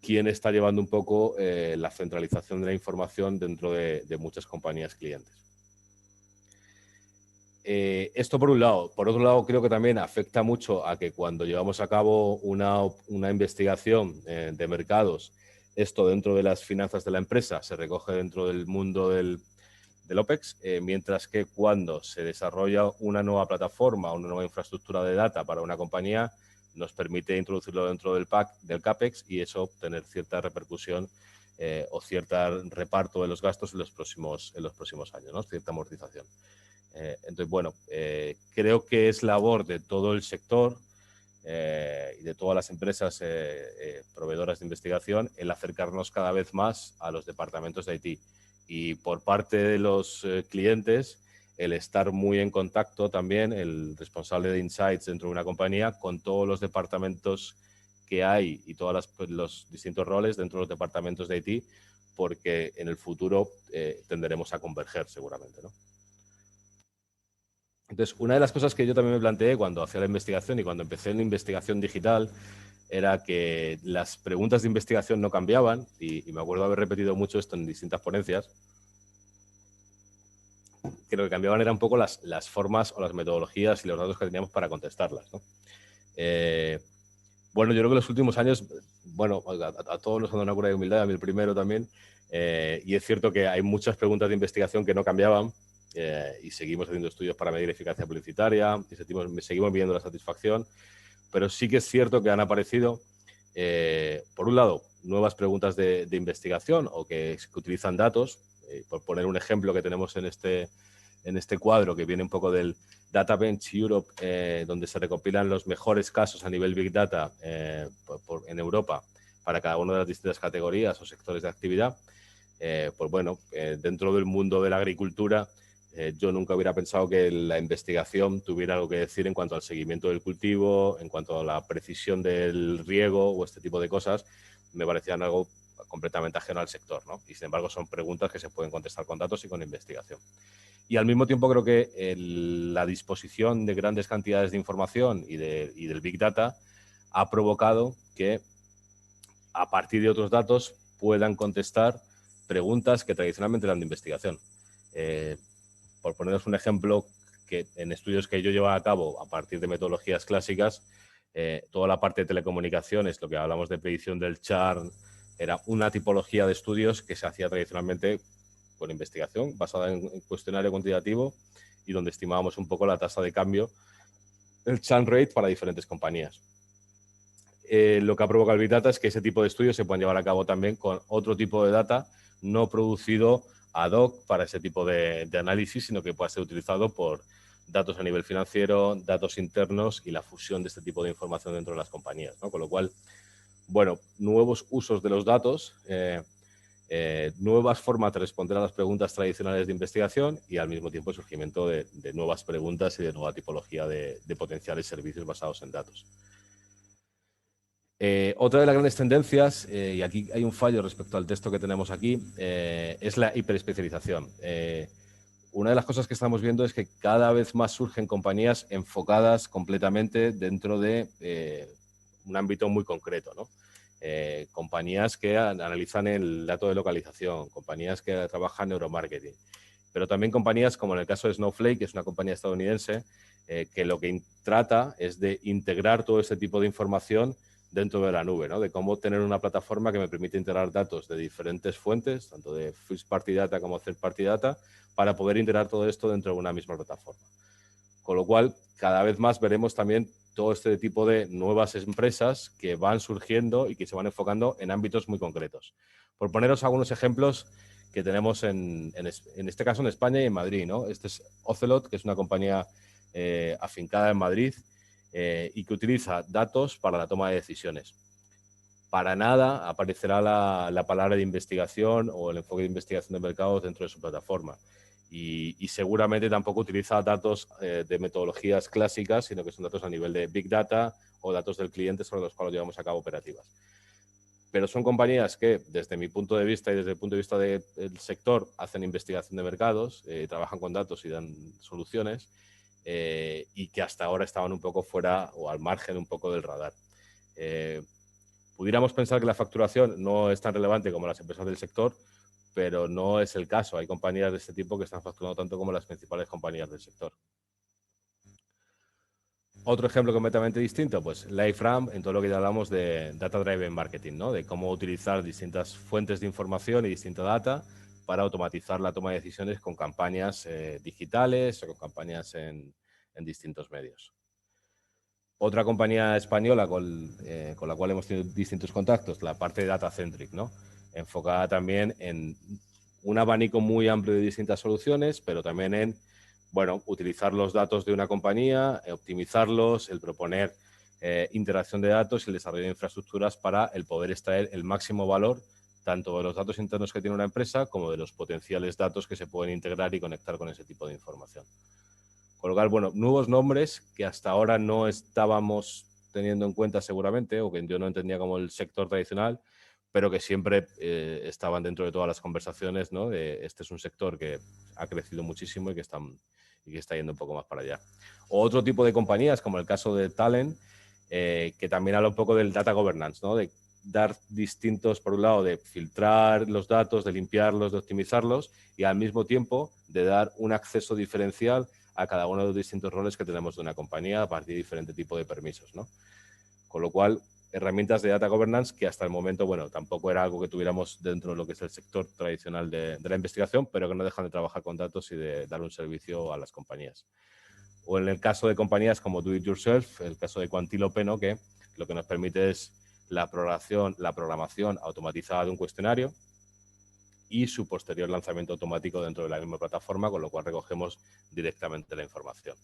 quién está llevando un poco la centralización de la información dentro de muchas compañías clientes. Esto por un lado. Por otro lado, creo que también afecta mucho a que cuando llevamos a cabo una investigación de mercados, esto dentro de las finanzas de la empresa se recoge dentro del mundo del OPEX, mientras que cuando se desarrolla una nueva plataforma, una nueva infraestructura de data para una compañía, nos permite introducirlo dentro del CAPEX y eso tener cierta repercusión o cierto reparto de los gastos en los próximos años, ¿no? Cierta amortización. Entonces, bueno, creo que es labor de todo el sector y de todas las empresas proveedoras de investigación el acercarnos cada vez más a los departamentos de IT. Y por parte de los clientes, el estar muy en contacto también, el responsable de Insights dentro de una compañía, con todos los departamentos que hay y todos los distintos roles dentro de los departamentos de IT, porque en el futuro tenderemos a converger seguramente, ¿no? Entonces, una de las cosas que yo también me planteé cuando hacía la investigación y cuando empecé en la investigación digital era que las preguntas de investigación no cambiaban y me acuerdo haber repetido mucho esto en distintas ponencias, que lo que cambiaban eran un poco las formas o las metodologías y los datos que teníamos para contestarlas, ¿no? Bueno, yo creo que en los últimos años, bueno, a todos nos han dado una cura de humildad, a mí el primero también, y es cierto que hay muchas preguntas de investigación que no cambiaban y seguimos haciendo estudios para medir eficacia publicitaria y seguimos midiendo la satisfacción, pero sí que es cierto que han aparecido, por un lado, nuevas preguntas de investigación o que utilizan datos. Por poner un ejemplo que tenemos en este cuadro que viene un poco del Data Bench Europe, donde se recopilan los mejores casos a nivel Big Data en Europa para cada una de las distintas categorías o sectores de actividad. Pues bueno, dentro del mundo de la agricultura, yo nunca hubiera pensado que la investigación tuviera algo que decir en cuanto al seguimiento del cultivo, en cuanto a la precisión del riego o este tipo de cosas. Me parecían algo completamente ajeno al sector, ¿no? Y sin embargo son preguntas que se pueden contestar con datos y con investigación. Y al mismo tiempo creo que la disposición de grandes cantidades de información y del Big Data ha provocado que a partir de otros datos puedan contestar preguntas que tradicionalmente eran de investigación. Por poneros un ejemplo, que en estudios que yo llevaba a cabo a partir de metodologías clásicas, toda la parte de telecomunicaciones, lo que hablamos de predicción del churn, era una tipología de estudios que se hacía tradicionalmente con investigación basada en cuestionario cuantitativo y donde estimábamos un poco la tasa de cambio, el churn rate para diferentes compañías. Lo que ha provocado el Big Data es que ese tipo de estudios se puedan llevar a cabo también con otro tipo de data no producido ad hoc para ese tipo de análisis, sino que pueda ser utilizado por datos a nivel financiero, datos internos y la fusión de este tipo de información dentro de las compañías, ¿no? Con lo cual, bueno, nuevos usos de los datos, nuevas formas de responder a las preguntas tradicionales de investigación y al mismo tiempo el surgimiento de nuevas preguntas y de nueva tipología de potenciales servicios basados en datos. Otra de las grandes tendencias, y aquí hay un fallo respecto al texto que tenemos aquí, es la hiperespecialización. una de las cosas que estamos viendo es que cada vez más surgen compañías enfocadas completamente dentro de un ámbito muy concreto, ¿no? Compañías que analizan el dato de localización, compañías que trabajan neuromarketing, pero también compañías como en el caso de Snowflake, que es una compañía estadounidense, que lo que trata es de integrar todo este tipo de información dentro de la nube, ¿no? De cómo tener una plataforma que me permite integrar datos de diferentes fuentes, tanto de first party data como third party data, para poder integrar todo esto dentro de una misma plataforma. Con lo cual, cada vez más veremos también todo este tipo de nuevas empresas que van surgiendo y que se van enfocando en ámbitos muy concretos. Por poneros algunos ejemplos que tenemos en este caso en España y en Madrid, ¿no? Este es Ocelot, que es una compañía afincada en Madrid y que utiliza datos para la toma de decisiones. Para nada aparecerá la palabra de investigación o el enfoque de investigación de mercados dentro de su plataforma. Y seguramente tampoco utiliza datos de metodologías clásicas, sino que son datos a nivel de Big Data o datos del cliente sobre los cuales llevamos a cabo operativas. Pero son compañías que, desde mi punto de vista y desde el punto de vista del sector, hacen investigación de mercados, trabajan con datos y dan soluciones, y que hasta ahora estaban un poco fuera o al margen un poco del radar. Pudiéramos pensar que la facturación no es tan relevante como las empresas del sector, pero no es el caso. Hay compañías de este tipo que están facturando tanto como las principales compañías del sector. Otro ejemplo completamente distinto, pues LiveRamp, en todo lo que ya hablamos de Data Driven Marketing, ¿no? De cómo utilizar distintas fuentes de información y distinta data para automatizar la toma de decisiones con campañas digitales o con campañas en distintos medios. Otra compañía española con la cual hemos tenido distintos contactos, la parte de Data-Centric, ¿no? Enfocada también en un abanico muy amplio de distintas soluciones, pero también en, bueno, utilizar los datos de una compañía, optimizarlos, el proponer interacción de datos y el desarrollo de infraestructuras para el poder extraer el máximo valor tanto de los datos internos que tiene una empresa como de los potenciales datos que se pueden integrar y conectar con ese tipo de información. Con lo cual, bueno, nuevos nombres que hasta ahora no estábamos teniendo en cuenta seguramente, o que yo no entendía como el sector tradicional, pero que siempre estaban dentro de todas las conversaciones, ¿no? Este es un sector que ha crecido muchísimo y que está yendo un poco más para allá. O otro tipo de compañías, como el caso de Talent, que también habla un poco del data governance, ¿no? De dar distintos, por un lado, de filtrar los datos, de limpiarlos, de optimizarlos, y al mismo tiempo de dar un acceso diferencial a cada uno de los distintos roles que tenemos de una compañía a partir de diferente tipo de permisos, ¿no? Con lo cual, herramientas de data governance que hasta el momento, bueno, tampoco era algo que tuviéramos dentro de lo que es el sector tradicional de la investigación, pero que no dejan de trabajar con datos y de dar un servicio a las compañías. O en el caso de compañías como Do It Yourself, el caso de Quantilope, ¿no? Que lo que nos permite es la programación automatizada de un cuestionario y su posterior lanzamiento automático dentro de la misma plataforma, con lo cual recogemos directamente la información.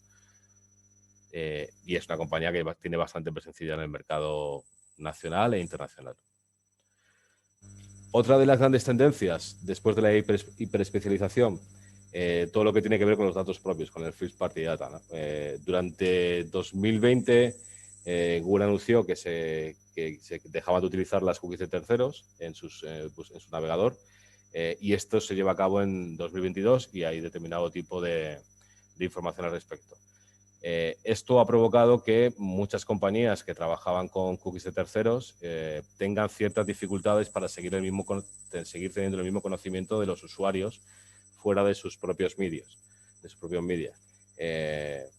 Y es una compañía que tiene bastante presencia en el mercado nacional e internacional. Otra de las grandes tendencias, después de la hiperespecialización, todo lo que tiene que ver con los datos propios, con el First Party Data, ¿no? Durante 2020, Google anunció que se dejaba de utilizar las cookies de terceros en su navegador, y esto se lleva a cabo en 2022 y hay determinado tipo de información al respecto. Esto ha provocado que muchas compañías que trabajaban con cookies de terceros tengan ciertas dificultades para seguir teniendo el mismo conocimiento de los usuarios fuera de sus propios medios, de sus propios media.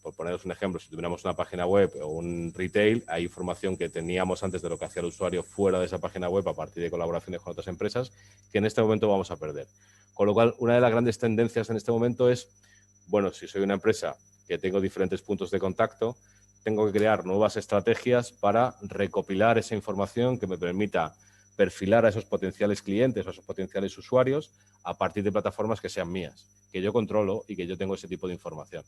Por poneros un ejemplo, si tuviéramos una página web o un retail, hay información que teníamos antes de lo que hacía el usuario fuera de esa página web a partir de colaboraciones con otras empresas que en este momento vamos a perder. Con lo cual, una de las grandes tendencias en este momento es, bueno, si soy una empresa que tengo diferentes puntos de contacto, tengo que crear nuevas estrategias para recopilar esa información que me permita perfilar a esos potenciales clientes o a esos potenciales usuarios a partir de plataformas que sean mías, que yo controlo y que yo tengo ese tipo de información.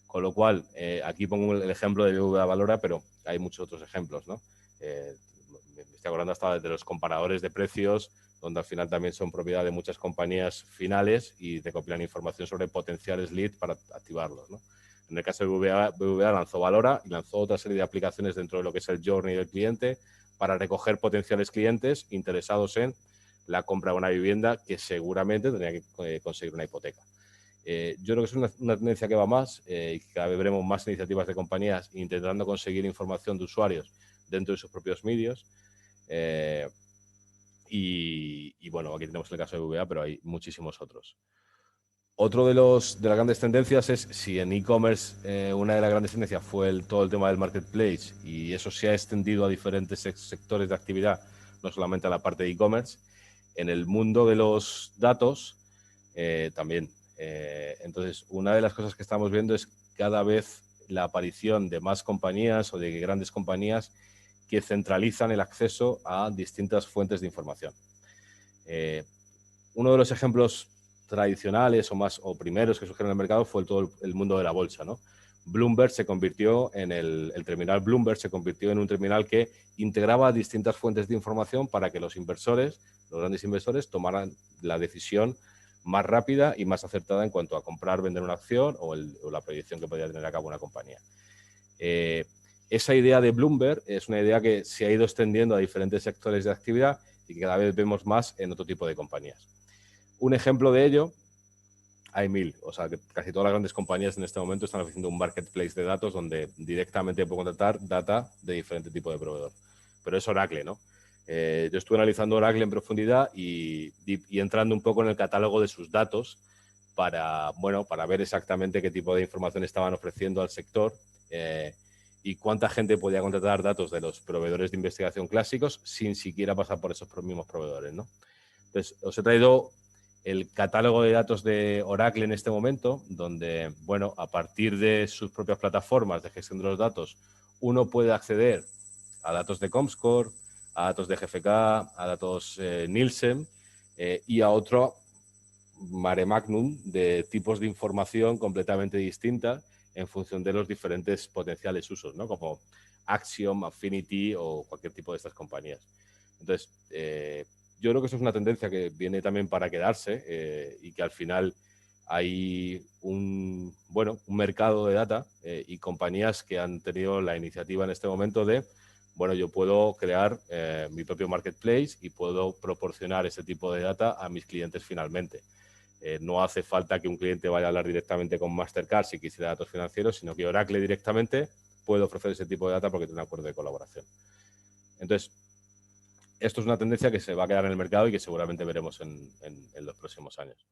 Con lo cual, aquí pongo el ejemplo de BBVA Valora, pero hay muchos otros ejemplos, ¿no? Me estoy acordando hasta de los comparadores de precios, donde al final también son propiedad de muchas compañías finales y recopilan información sobre potenciales leads para activarlos, ¿no? En el caso de BBVA lanzó Valora y lanzó otra serie de aplicaciones dentro de lo que es el journey del cliente para recoger potenciales clientes interesados en la compra de una vivienda que seguramente tendría que conseguir una hipoteca. Yo creo que es una tendencia que va más y cada vez veremos más iniciativas de compañías intentando conseguir información de usuarios dentro de sus propios medios. Y bueno, aquí tenemos el caso de VA, pero hay muchísimos otros. Otro de las grandes tendencias es, si en e-commerce una de las grandes tendencias fue todo el tema del marketplace, y eso se ha extendido a diferentes sectores de actividad, no solamente a la parte de e-commerce, en el mundo de los datos también. Entonces, una de las cosas que estamos viendo es cada vez la aparición de más compañías o de grandes compañías que centralizan el acceso a distintas fuentes de información. Uno de los ejemplos tradicionales o primeros que surgieron en el mercado fue todo el mundo de la bolsa, ¿no? Bloomberg se convirtió en el terminal Bloomberg se convirtió en un terminal que integraba distintas fuentes de información para que los inversores, los grandes inversores, tomaran la decisión más rápida y más acertada en cuanto a comprar, vender una acción o la proyección que podía tener a cabo una compañía. Esa idea de Bloomberg es una idea que se ha ido extendiendo a diferentes sectores de actividad y que cada vez vemos más en otro tipo de compañías. Un ejemplo de ello, hay mil. O sea, que casi todas las grandes compañías en este momento están ofreciendo un marketplace de datos donde directamente puedo contratar data de diferente tipo de proveedor. Pero es Oracle, ¿no? Yo estuve analizando Oracle en profundidad y entrando un poco en el catálogo de sus datos para ver exactamente qué tipo de información estaban ofreciendo al sector y cuánta gente podía contratar datos de los proveedores de investigación clásicos sin siquiera pasar por esos mismos proveedores, ¿no? Entonces, os he traído el catálogo de datos de Oracle en este momento, donde, bueno, a partir de sus propias plataformas de gestión de los datos, uno puede acceder a datos de Comscore, a datos de GfK, a datos Nielsen y a otro mare magnum de tipos de información completamente distintas en función de los diferentes potenciales usos, ¿no? Como Axiom, Affinity o cualquier tipo de estas compañías. Entonces, yo creo que eso es una tendencia que viene también para quedarse y que al final hay un mercado de data y compañías que han tenido la iniciativa en este momento de, bueno, yo puedo crear mi propio marketplace y puedo proporcionar ese tipo de data a mis clientes finalmente. No hace falta que un cliente vaya a hablar directamente con Mastercard si quisiera datos financieros, sino que Oracle directamente puede ofrecer ese tipo de data porque tiene un acuerdo de colaboración. Entonces, esto es una tendencia que se va a quedar en el mercado y que seguramente veremos en los próximos años.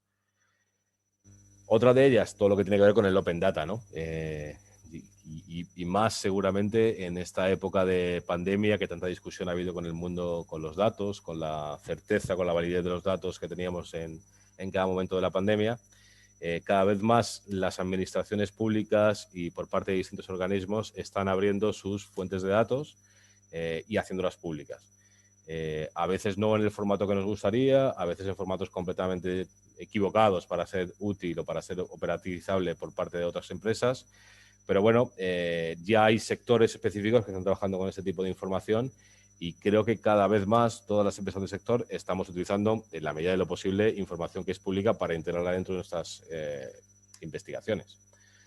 Otra de ellas, todo lo que tiene que ver con el Open Data, ¿no? Y más seguramente en esta época de pandemia que tanta discusión ha habido con el mundo, con los datos, con la certeza, con la validez de los datos que teníamos en cada momento de la pandemia. Cada vez más las administraciones públicas y por parte de distintos organismos están abriendo sus fuentes de datos y haciéndolas públicas. A veces no en el formato que nos gustaría, a veces en formatos completamente equivocados para ser útil o para ser operativizable por parte de otras empresas. Pero bueno, ya hay sectores específicos que están trabajando con este tipo de información y creo que cada vez más todas las empresas del sector estamos utilizando, en la medida de lo posible, información que es pública para integrarla dentro de nuestras investigaciones.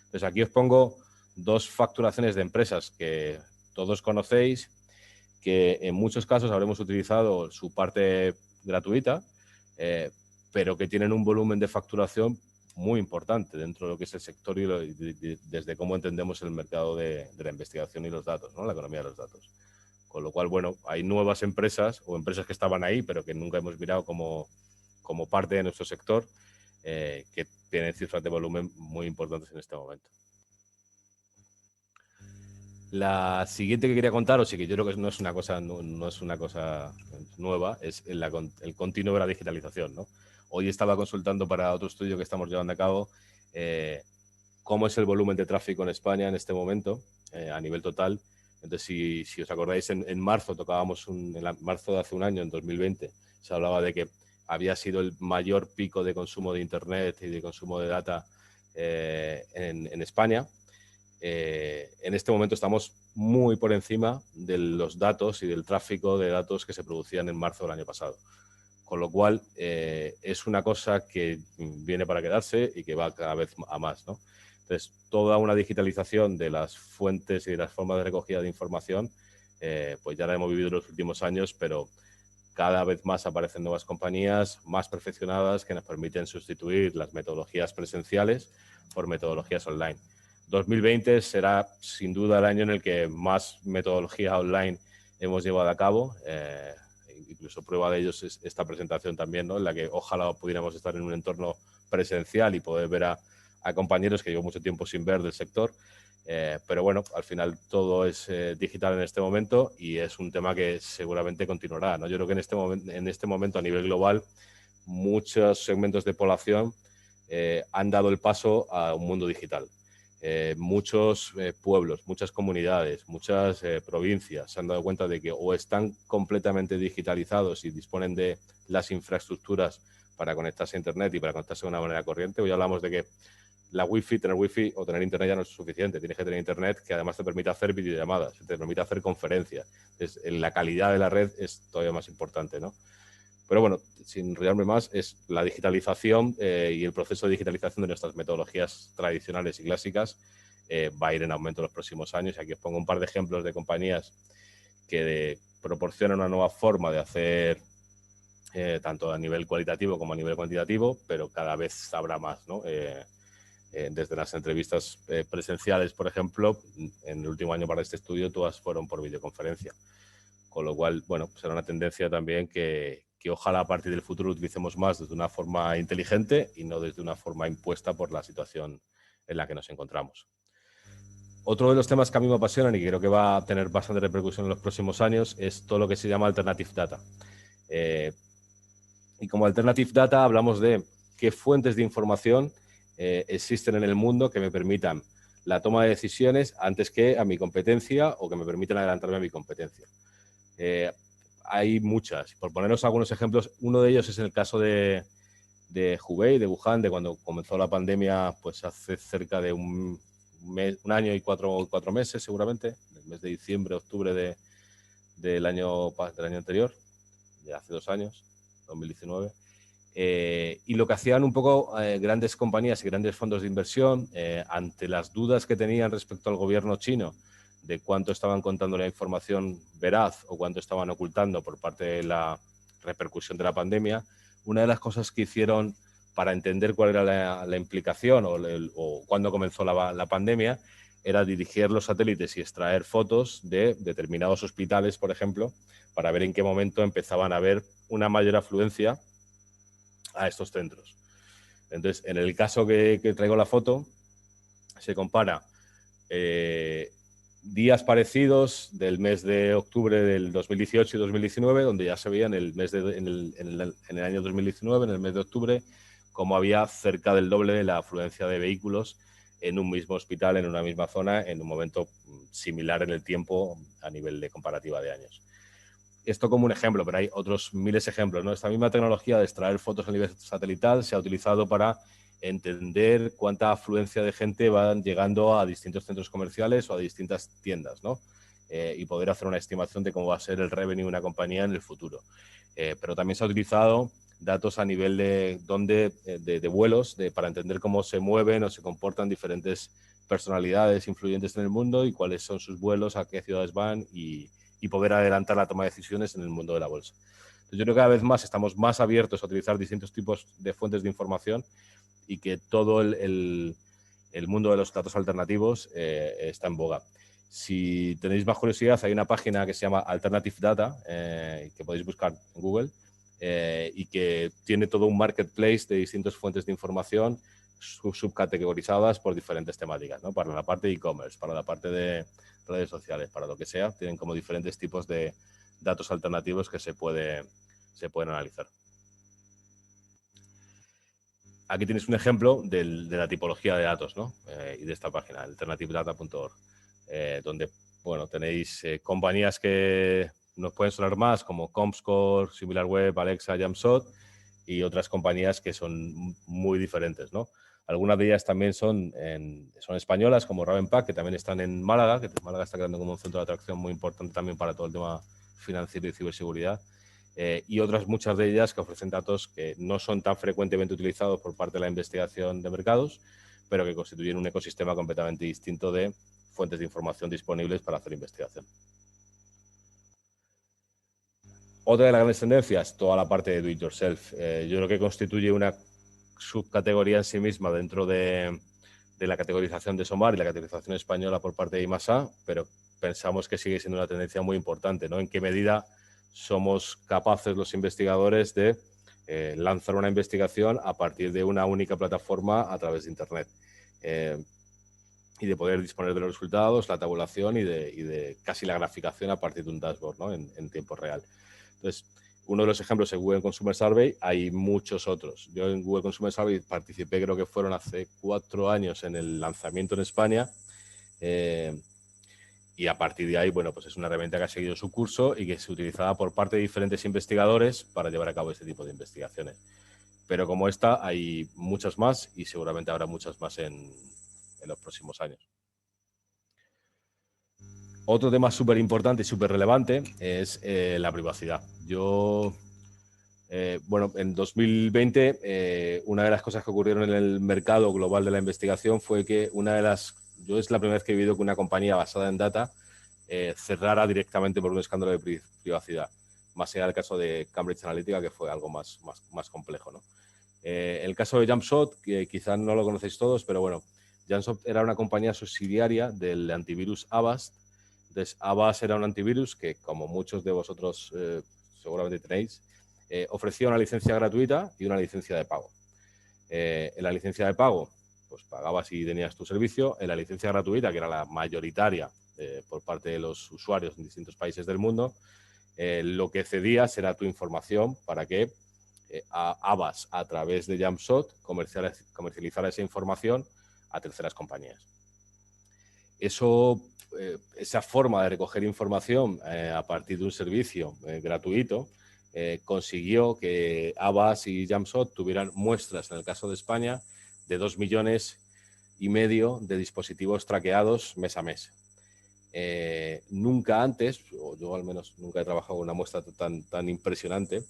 Entonces, aquí os pongo dos facturaciones de empresas que todos conocéis, que en muchos casos habremos utilizado su parte gratuita, pero que tienen un volumen de facturación muy importante dentro de lo que es el sector y desde cómo entendemos el mercado de la investigación y los datos, ¿no? La economía de los datos. Con lo cual, bueno, hay nuevas empresas o empresas que estaban ahí, pero que nunca hemos mirado como parte de nuestro sector, que tienen cifras de volumen muy importantes en este momento. La siguiente que quería contaros, y que yo creo que no es una cosa nueva, es el continuo de la digitalización, ¿no? Hoy estaba consultando para otro estudio que estamos llevando a cabo cómo es el volumen de tráfico en España en este momento a nivel total. Entonces, si os acordáis, en marzo en marzo de hace un año, en 2020, se hablaba de que había sido el mayor pico de consumo de Internet y de consumo de data en España. En este momento estamos muy por encima de los datos y del tráfico de datos que se producían en marzo del año pasado. Con lo cual, es una cosa que viene para quedarse y que va cada vez a más, ¿no? Entonces, toda una digitalización de las fuentes y de las formas de recogida de información, pues ya la hemos vivido en los últimos años, pero cada vez más aparecen nuevas compañías más perfeccionadas que nos permiten sustituir las metodologías presenciales por metodologías online. 2020 será sin duda el año en el que más metodología online hemos llevado a cabo. Incluso prueba de ello es esta presentación también, ¿no? En la que ojalá pudiéramos estar en un entorno presencial y poder ver a compañeros que llevo mucho tiempo sin ver del sector. Pero bueno, al final todo es digital en este momento y es un tema que seguramente continuará, ¿no? Yo creo que en este momento a nivel global muchos segmentos de población han dado el paso a un mundo digital. Muchos pueblos, muchas comunidades, muchas provincias se han dado cuenta de que o están completamente digitalizados y disponen de las infraestructuras para conectarse a Internet y para conectarse de una manera corriente. Hoy hablamos de que tener wifi o tener internet ya no es suficiente. Tienes que tener internet que además te permita hacer videollamadas, te permite hacer conferencias. Entonces, la calidad de la red es todavía más importante, ¿no? Pero bueno, sin enrollarme más, es la digitalización y el proceso de digitalización de nuestras metodologías tradicionales y clásicas va a ir en aumento en los próximos años. Y aquí os pongo un par de ejemplos de compañías que proporcionan una nueva forma de hacer tanto a nivel cualitativo como a nivel cuantitativo, pero cada vez habrá más, ¿no? Desde las entrevistas presenciales, por ejemplo, en el último año para este estudio todas fueron por videoconferencia. Con lo cual, bueno, será una tendencia también que ojalá a partir del futuro utilicemos más desde una forma inteligente y no desde una forma impuesta por la situación en la que nos encontramos. Otro de los temas que a mí me apasionan y que creo que va a tener bastante repercusión en los próximos años es todo lo que se llama Alternative Data. Y como Alternative Data hablamos de qué fuentes de información existen en el mundo que me permitan la toma de decisiones antes que a mi competencia o que me permitan adelantarme a mi competencia. Hay muchas. Por poneros algunos ejemplos, uno de ellos es el caso de Hubei, de Wuhan, de cuando comenzó la pandemia, pues hace cerca de un año y cuatro meses seguramente, el mes de diciembre, octubre del año anterior, de hace 2 años, 2019. Y lo que hacían un poco grandes compañías y grandes fondos de inversión, ante las dudas que tenían respecto al gobierno chino de cuánto estaban contando la información veraz o cuánto estaban ocultando por parte de la repercusión de la pandemia, una de las cosas que hicieron para entender cuál era la implicación o cuándo comenzó la pandemia era dirigir los satélites y extraer fotos de determinados hospitales, por ejemplo, para ver en qué momento empezaban a haber una mayor afluencia a estos centros. Entonces, en el caso que traigo la foto, se compara días parecidos del mes de octubre del 2018 y 2019, donde ya se veía en el año 2019, en el mes de octubre, como había cerca del doble de la afluencia de vehículos en un mismo hospital, en una misma zona, en un momento similar en el tiempo a nivel de comparativa de años. Esto como un ejemplo, pero hay otros miles de ejemplos, ¿no? Esta misma tecnología de extraer fotos a nivel satelital se ha utilizado para entender cuánta afluencia de gente van llegando a distintos centros comerciales o a distintas tiendas, ¿no? Y poder hacer una estimación de cómo va a ser el revenue de una compañía en el futuro. Pero también se ha utilizado datos a nivel de vuelos para entender cómo se mueven o se comportan diferentes personalidades influyentes en el mundo y cuáles son sus vuelos, a qué ciudades van y poder adelantar la toma de decisiones en el mundo de la bolsa. Entonces, yo creo que cada vez más estamos más abiertos a utilizar distintos tipos de fuentes de información y que todo el mundo de los datos alternativos está en boga. Si tenéis más curiosidad, hay una página que se llama Alternative Data, que podéis buscar en Google, y que tiene todo un marketplace de distintas fuentes de información subcategorizadas por diferentes temáticas, ¿no? Para la parte de e-commerce, para la parte de redes sociales, para lo que sea, tienen como diferentes tipos de datos alternativos que se pueden analizar. Aquí tenéis un ejemplo de la tipología de datos, ¿no? Y de esta página, alternativedata.org, donde bueno, tenéis compañías que nos pueden sonar más, como Comscore, SimilarWeb, Alexa, Jamshot, y otras compañías que son muy diferentes, ¿no? Algunas de ellas también son españolas, como Ravenpack, que también están en Málaga, que Málaga está creando como un centro de atracción muy importante también para todo el tema financiero y ciberseguridad. Y otras muchas de ellas que ofrecen datos que no son tan frecuentemente utilizados por parte de la investigación de mercados, pero que constituyen un ecosistema completamente distinto de fuentes de información disponibles para hacer investigación. Otra de las grandes tendencias, toda la parte de do it yourself. Yo creo que constituye una subcategoría en sí misma dentro de la categorización de SOMAR y la categorización española por parte de I+A, pero pensamos que sigue siendo una tendencia muy importante, ¿no? En qué medida somos capaces los investigadores de lanzar una investigación a partir de una única plataforma a través de Internet. Y de poder disponer de los resultados, la tabulación y de casi la graficación a partir de un dashboard, ¿no? en tiempo real. Entonces, uno de los ejemplos es Google Consumer Survey, hay muchos otros. Yo en Google Consumer Survey participé, creo que fueron hace 4 años en el lanzamiento en España, y a partir de ahí, bueno, pues es una herramienta que ha seguido su curso y que es utilizada por parte de diferentes investigadores para llevar a cabo este tipo de investigaciones. Pero como esta, hay muchas más y seguramente habrá muchas más en los próximos años. Otro tema súper importante y súper relevante es la privacidad. Bueno, en 2020, una de las cosas que ocurrieron en el mercado global de la investigación fue que yo es la primera vez que he vivido que una compañía basada en data cerrara directamente por un escándalo de privacidad. Más allá del caso de Cambridge Analytica, que fue algo más complejo, ¿no? El caso de Jumpshot, que quizás no lo conocéis todos, pero bueno, Jumpshot era una compañía subsidiaria del antivirus Avast. Entonces, Avast era un antivirus que, como muchos de vosotros seguramente tenéis, ofrecía una licencia gratuita y una licencia de pago. En la licencia de pago, pues pagabas y tenías tu servicio. En la licencia gratuita, que era la mayoritaria por parte de los usuarios en distintos países del mundo, lo que cedías era tu información para que Avast, a través de Jumpshot, comercializara esa información a terceras compañías. Esa forma de recoger información a partir de un servicio gratuito consiguió que Avast y Jumpshot tuvieran muestras, en el caso de España, de 2,5 millones de dispositivos traqueados mes a mes. Nunca antes, o yo al menos nunca he trabajado con una muestra tan impresionante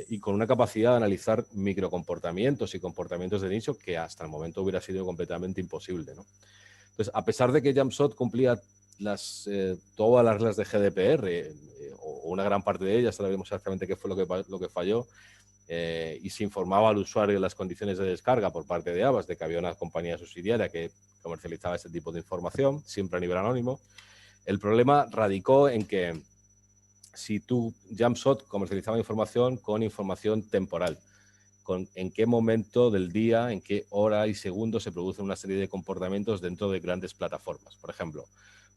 y con una capacidad de analizar microcomportamientos y comportamientos de nicho que hasta el momento hubiera sido completamente imposible, ¿no? Entonces, a pesar de que Jumpshot cumplía todas las reglas de GDPR, o una gran parte de ellas, sabemos exactamente qué fue lo que falló, y se informaba al usuario de las condiciones de descarga por parte de Avast, de que había una compañía subsidiaria que comercializaba ese tipo de información, siempre a nivel anónimo. El problema radicó en que si Jumpshot comercializaba información con información temporal, en qué momento del día, en qué hora y segundo se producen una serie de comportamientos dentro de grandes plataformas. Por ejemplo,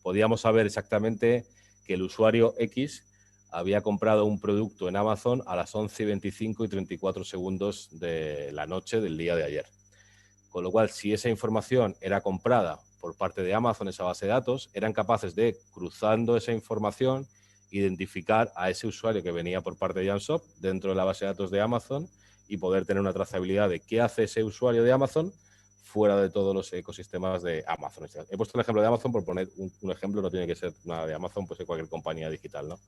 podíamos saber exactamente que el usuario X había comprado un producto en Amazon a las 11:25 y 34 segundos de la noche del día de ayer. Con lo cual, si esa información era comprada por parte de Amazon, esa base de datos, eran capaces de, cruzando esa información, identificar a ese usuario que venía por parte de Jumpshot dentro de la base de datos de Amazon y poder tener una trazabilidad de qué hace ese usuario de Amazon fuera de todos los ecosistemas de Amazon. He puesto el ejemplo de Amazon por poner un ejemplo, no tiene que ser nada de Amazon, puede ser cualquier compañía digital, ¿no?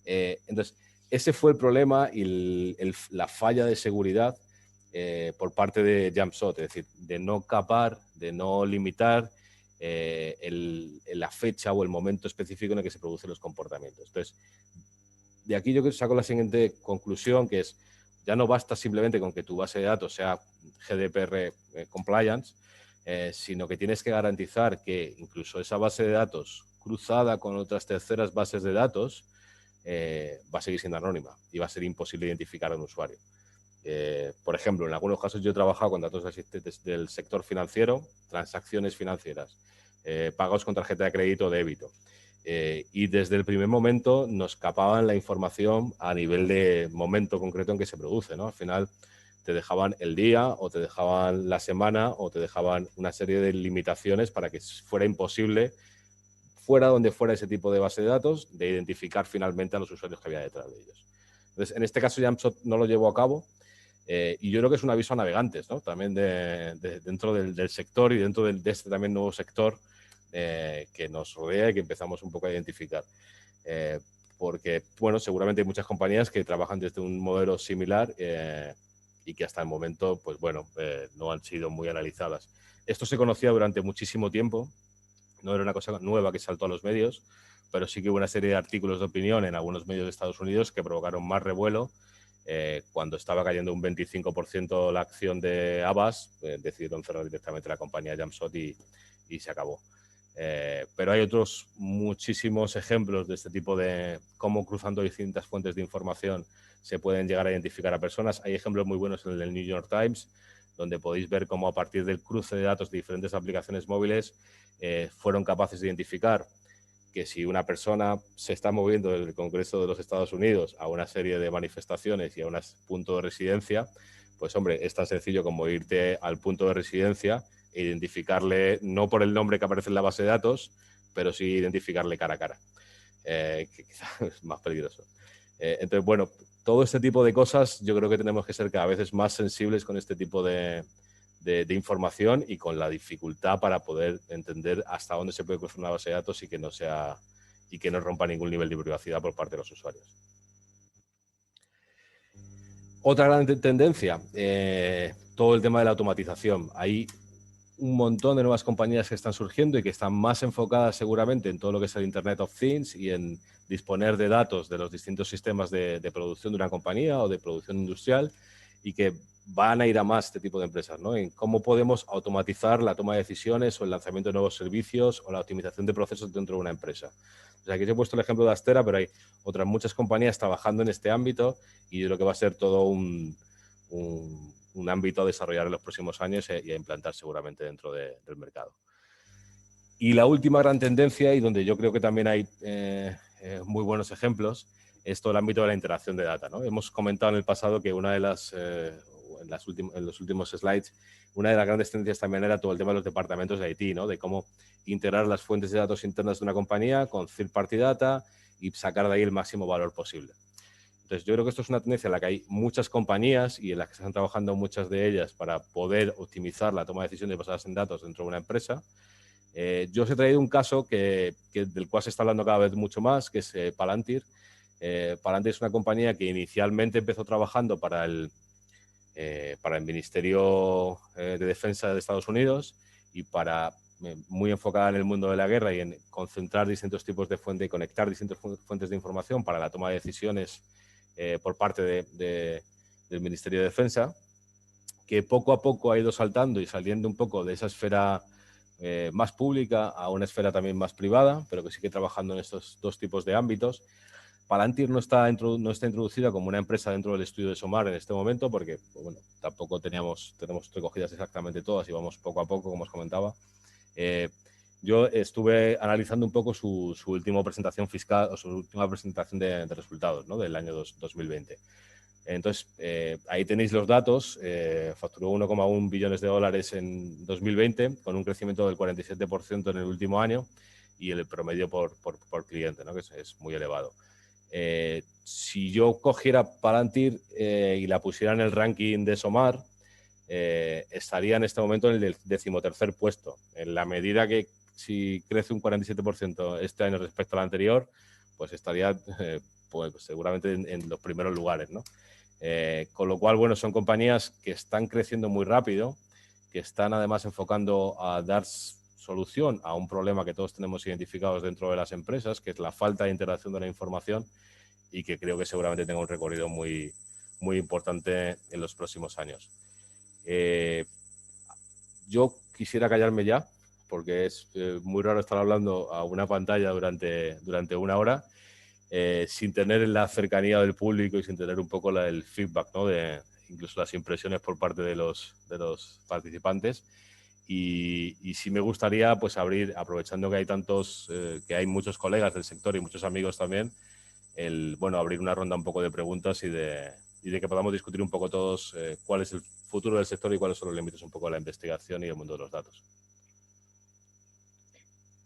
Entonces, ese fue el problema y la falla de seguridad por parte de Jumpshot, es decir, de no capar, de no limitar la fecha o el momento específico en el que se producen los comportamientos. Entonces, de aquí yo saco la siguiente conclusión, que es, ya no basta simplemente con que tu base de datos sea GDPR compliance, sino que tienes que garantizar que incluso esa base de datos cruzada con otras terceras bases de datos va a seguir siendo anónima y va a ser imposible identificar a un usuario. Por ejemplo, en algunos casos yo he trabajado con datos del sector financiero, transacciones financieras, pagos con tarjeta de crédito o débito. Y desde el primer momento nos capaban la información a nivel de momento concreto en que se produce, ¿no? Al final te dejaban el día o te dejaban la semana o te dejaban una serie de limitaciones para que fuera imposible, fuera donde fuera ese tipo de base de datos, de identificar finalmente a los usuarios que había detrás de ellos. Entonces, en este caso Jumpshot no lo llevó a cabo y yo creo que es un aviso a navegantes, ¿no? También dentro del sector y dentro de este también nuevo sector que nos rodea y que empezamos un poco a identificar. Porque, bueno, seguramente hay muchas compañías que trabajan desde un modelo similar y que hasta el momento, pues bueno, no han sido muy analizadas. Esto se conocía durante muchísimo tiempo no era una cosa nueva que saltó a los medios, pero sí que hubo una serie de artículos de opinión en algunos medios de Estados Unidos que provocaron más revuelo. Cuando estaba cayendo un 25% la acción de Abbas, decidieron cerrar directamente la compañía Jumpshot y se acabó. Pero hay otros muchísimos ejemplos de este tipo de cómo cruzando distintas fuentes de información se pueden llegar a identificar a personas. Hay ejemplos muy buenos en el New York Times, donde podéis ver cómo a partir del cruce de datos de diferentes aplicaciones móviles fueron capaces de identificar que si una persona se está moviendo desde el Congreso de los Estados Unidos a una serie de manifestaciones y a un punto de residencia, pues hombre, es tan sencillo como irte al punto de residencia e identificarle, no por el nombre que aparece en la base de datos, pero sí identificarle cara a cara, que quizás es más peligroso. Entonces, bueno, todo este tipo de cosas yo creo que tenemos que ser cada vez más sensibles con este tipo de información y con la dificultad para poder entender hasta dónde se puede cruzar una base de datos y que no rompa ningún nivel de privacidad por parte de los usuarios. Otra gran tendencia, todo el tema de la automatización. Hay un montón de nuevas compañías que están surgiendo y que están más enfocadas seguramente en todo lo que es el Internet of Things y en disponer de datos de los distintos sistemas de producción de una compañía o de producción industrial, y que van a ir a más este tipo de empresas, ¿no? En cómo podemos automatizar la toma de decisiones o el lanzamiento de nuevos servicios o la optimización de procesos dentro de una empresa. O sea, aquí os he puesto el ejemplo de Astera, pero hay otras muchas compañías trabajando en este ámbito y yo creo que va a ser todo un ámbito a desarrollar en los próximos años y a implantar seguramente dentro del mercado. Y la última gran tendencia, y donde yo creo que también hay muy buenos ejemplos, es todo el ámbito de la interacción de data, ¿no? Hemos comentado en el pasado que una de en los últimos slides, una de las grandes tendencias también era todo el tema de los departamentos de IT, ¿no? De cómo integrar las fuentes de datos internas de una compañía con third party data y sacar de ahí el máximo valor posible. Entonces, yo creo que esto es una tendencia en la que hay muchas compañías y en las que están trabajando muchas de ellas para poder optimizar la toma de decisiones basadas en datos dentro de una empresa. Yo os he traído un caso del cual se está hablando cada vez mucho más, que es Palantir. Palantir es una compañía que inicialmente empezó trabajando para el Ministerio de Defensa de Estados Unidos y muy enfocada en el mundo de la guerra y en concentrar distintos tipos de fuentes y conectar distintas fuentes de información para la toma de decisiones por parte del Ministerio de Defensa, que poco a poco ha ido saltando y saliendo un poco de esa esfera más pública a una esfera también más privada, pero que sigue trabajando en estos dos tipos de ámbitos. Palantir no está introducida como una empresa dentro del estudio de SOMAR en este momento porque, pues bueno, tampoco tenemos recogidas exactamente todas y vamos poco a poco, como os comentaba. Yo estuve analizando un poco su última presentación fiscal o su última presentación de resultados, ¿no? Del año 2020. Entonces, ahí tenéis los datos. Facturó 1,1 billones de dólares en 2020 con un crecimiento del 47% en el último año y el promedio por cliente, ¿no? Que es muy elevado. Si yo cogiera Palantir y la pusiera en el ranking de SOMAR, estaría en este momento en el 13º puesto. En la medida que si crece un 47% este año respecto al anterior, pues estaría pues seguramente en los primeros lugares, ¿no? Con lo cual, bueno, son compañías que están creciendo muy rápido, que están además enfocando a dar solución a un problema que todos tenemos identificados dentro de las empresas, que es la falta de integración de la información y que creo que seguramente tenga un recorrido muy, muy importante en los próximos años. Yo quisiera callarme ya, porque es muy raro estar hablando a una pantalla durante una hora sin tener la cercanía del público y sin tener un poco el feedback, ¿no? De incluso las impresiones por parte de los participantes. Y sí me gustaría pues abrir, aprovechando que hay que hay muchos colegas del sector y muchos amigos también, abrir una ronda un poco de preguntas y de que podamos discutir un poco todos cuál es el futuro del sector y cuáles son los límites un poco de la investigación y el mundo de los datos.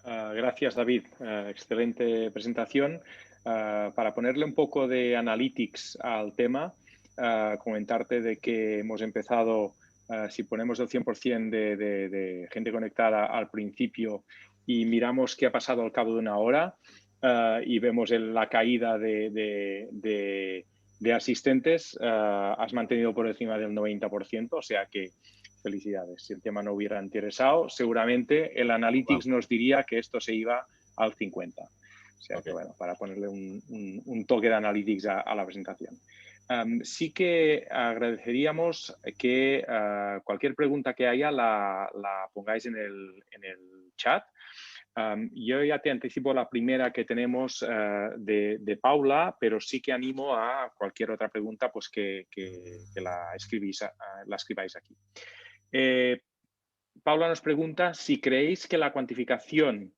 Gracias, David. Excelente presentación. Para ponerle un poco de analytics al tema, comentarte de que hemos empezado, si ponemos el 100% de gente conectada al principio y miramos qué ha pasado al cabo de una hora y vemos la caída de asistentes, has mantenido por encima del 90%, o sea que felicidades. Si el tema no hubiera interesado, seguramente el Analytics nos diría que esto se iba al 50. O sea que, bueno, para ponerle un toque de Analytics a la presentación. Sí que agradeceríamos que cualquier pregunta que haya la pongáis en el chat. Yo ya te anticipo la primera que tenemos de Paula, pero sí que animo a cualquier otra pregunta pues que la escribáis aquí. Paula nos pregunta si creéis que la cuantificación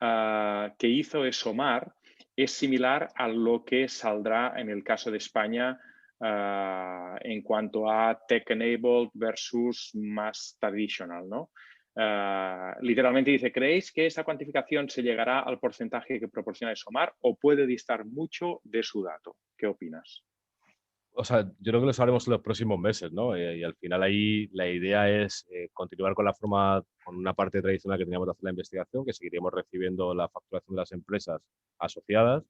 que hizo ESOMAR es similar a lo que saldrá en el caso de España en cuanto a tech-enabled versus más traditional, ¿no? Literalmente dice, ¿creéis que esa cuantificación se llegará al porcentaje que proporciona ESOMAR o puede distar mucho de su dato? ¿Qué opinas? O sea, yo creo que lo sabremos en los próximos meses, ¿no? Y al final ahí la idea es continuar con la forma, con una parte tradicional que teníamos de hacer la investigación, que seguiríamos recibiendo la facturación de las empresas asociadas.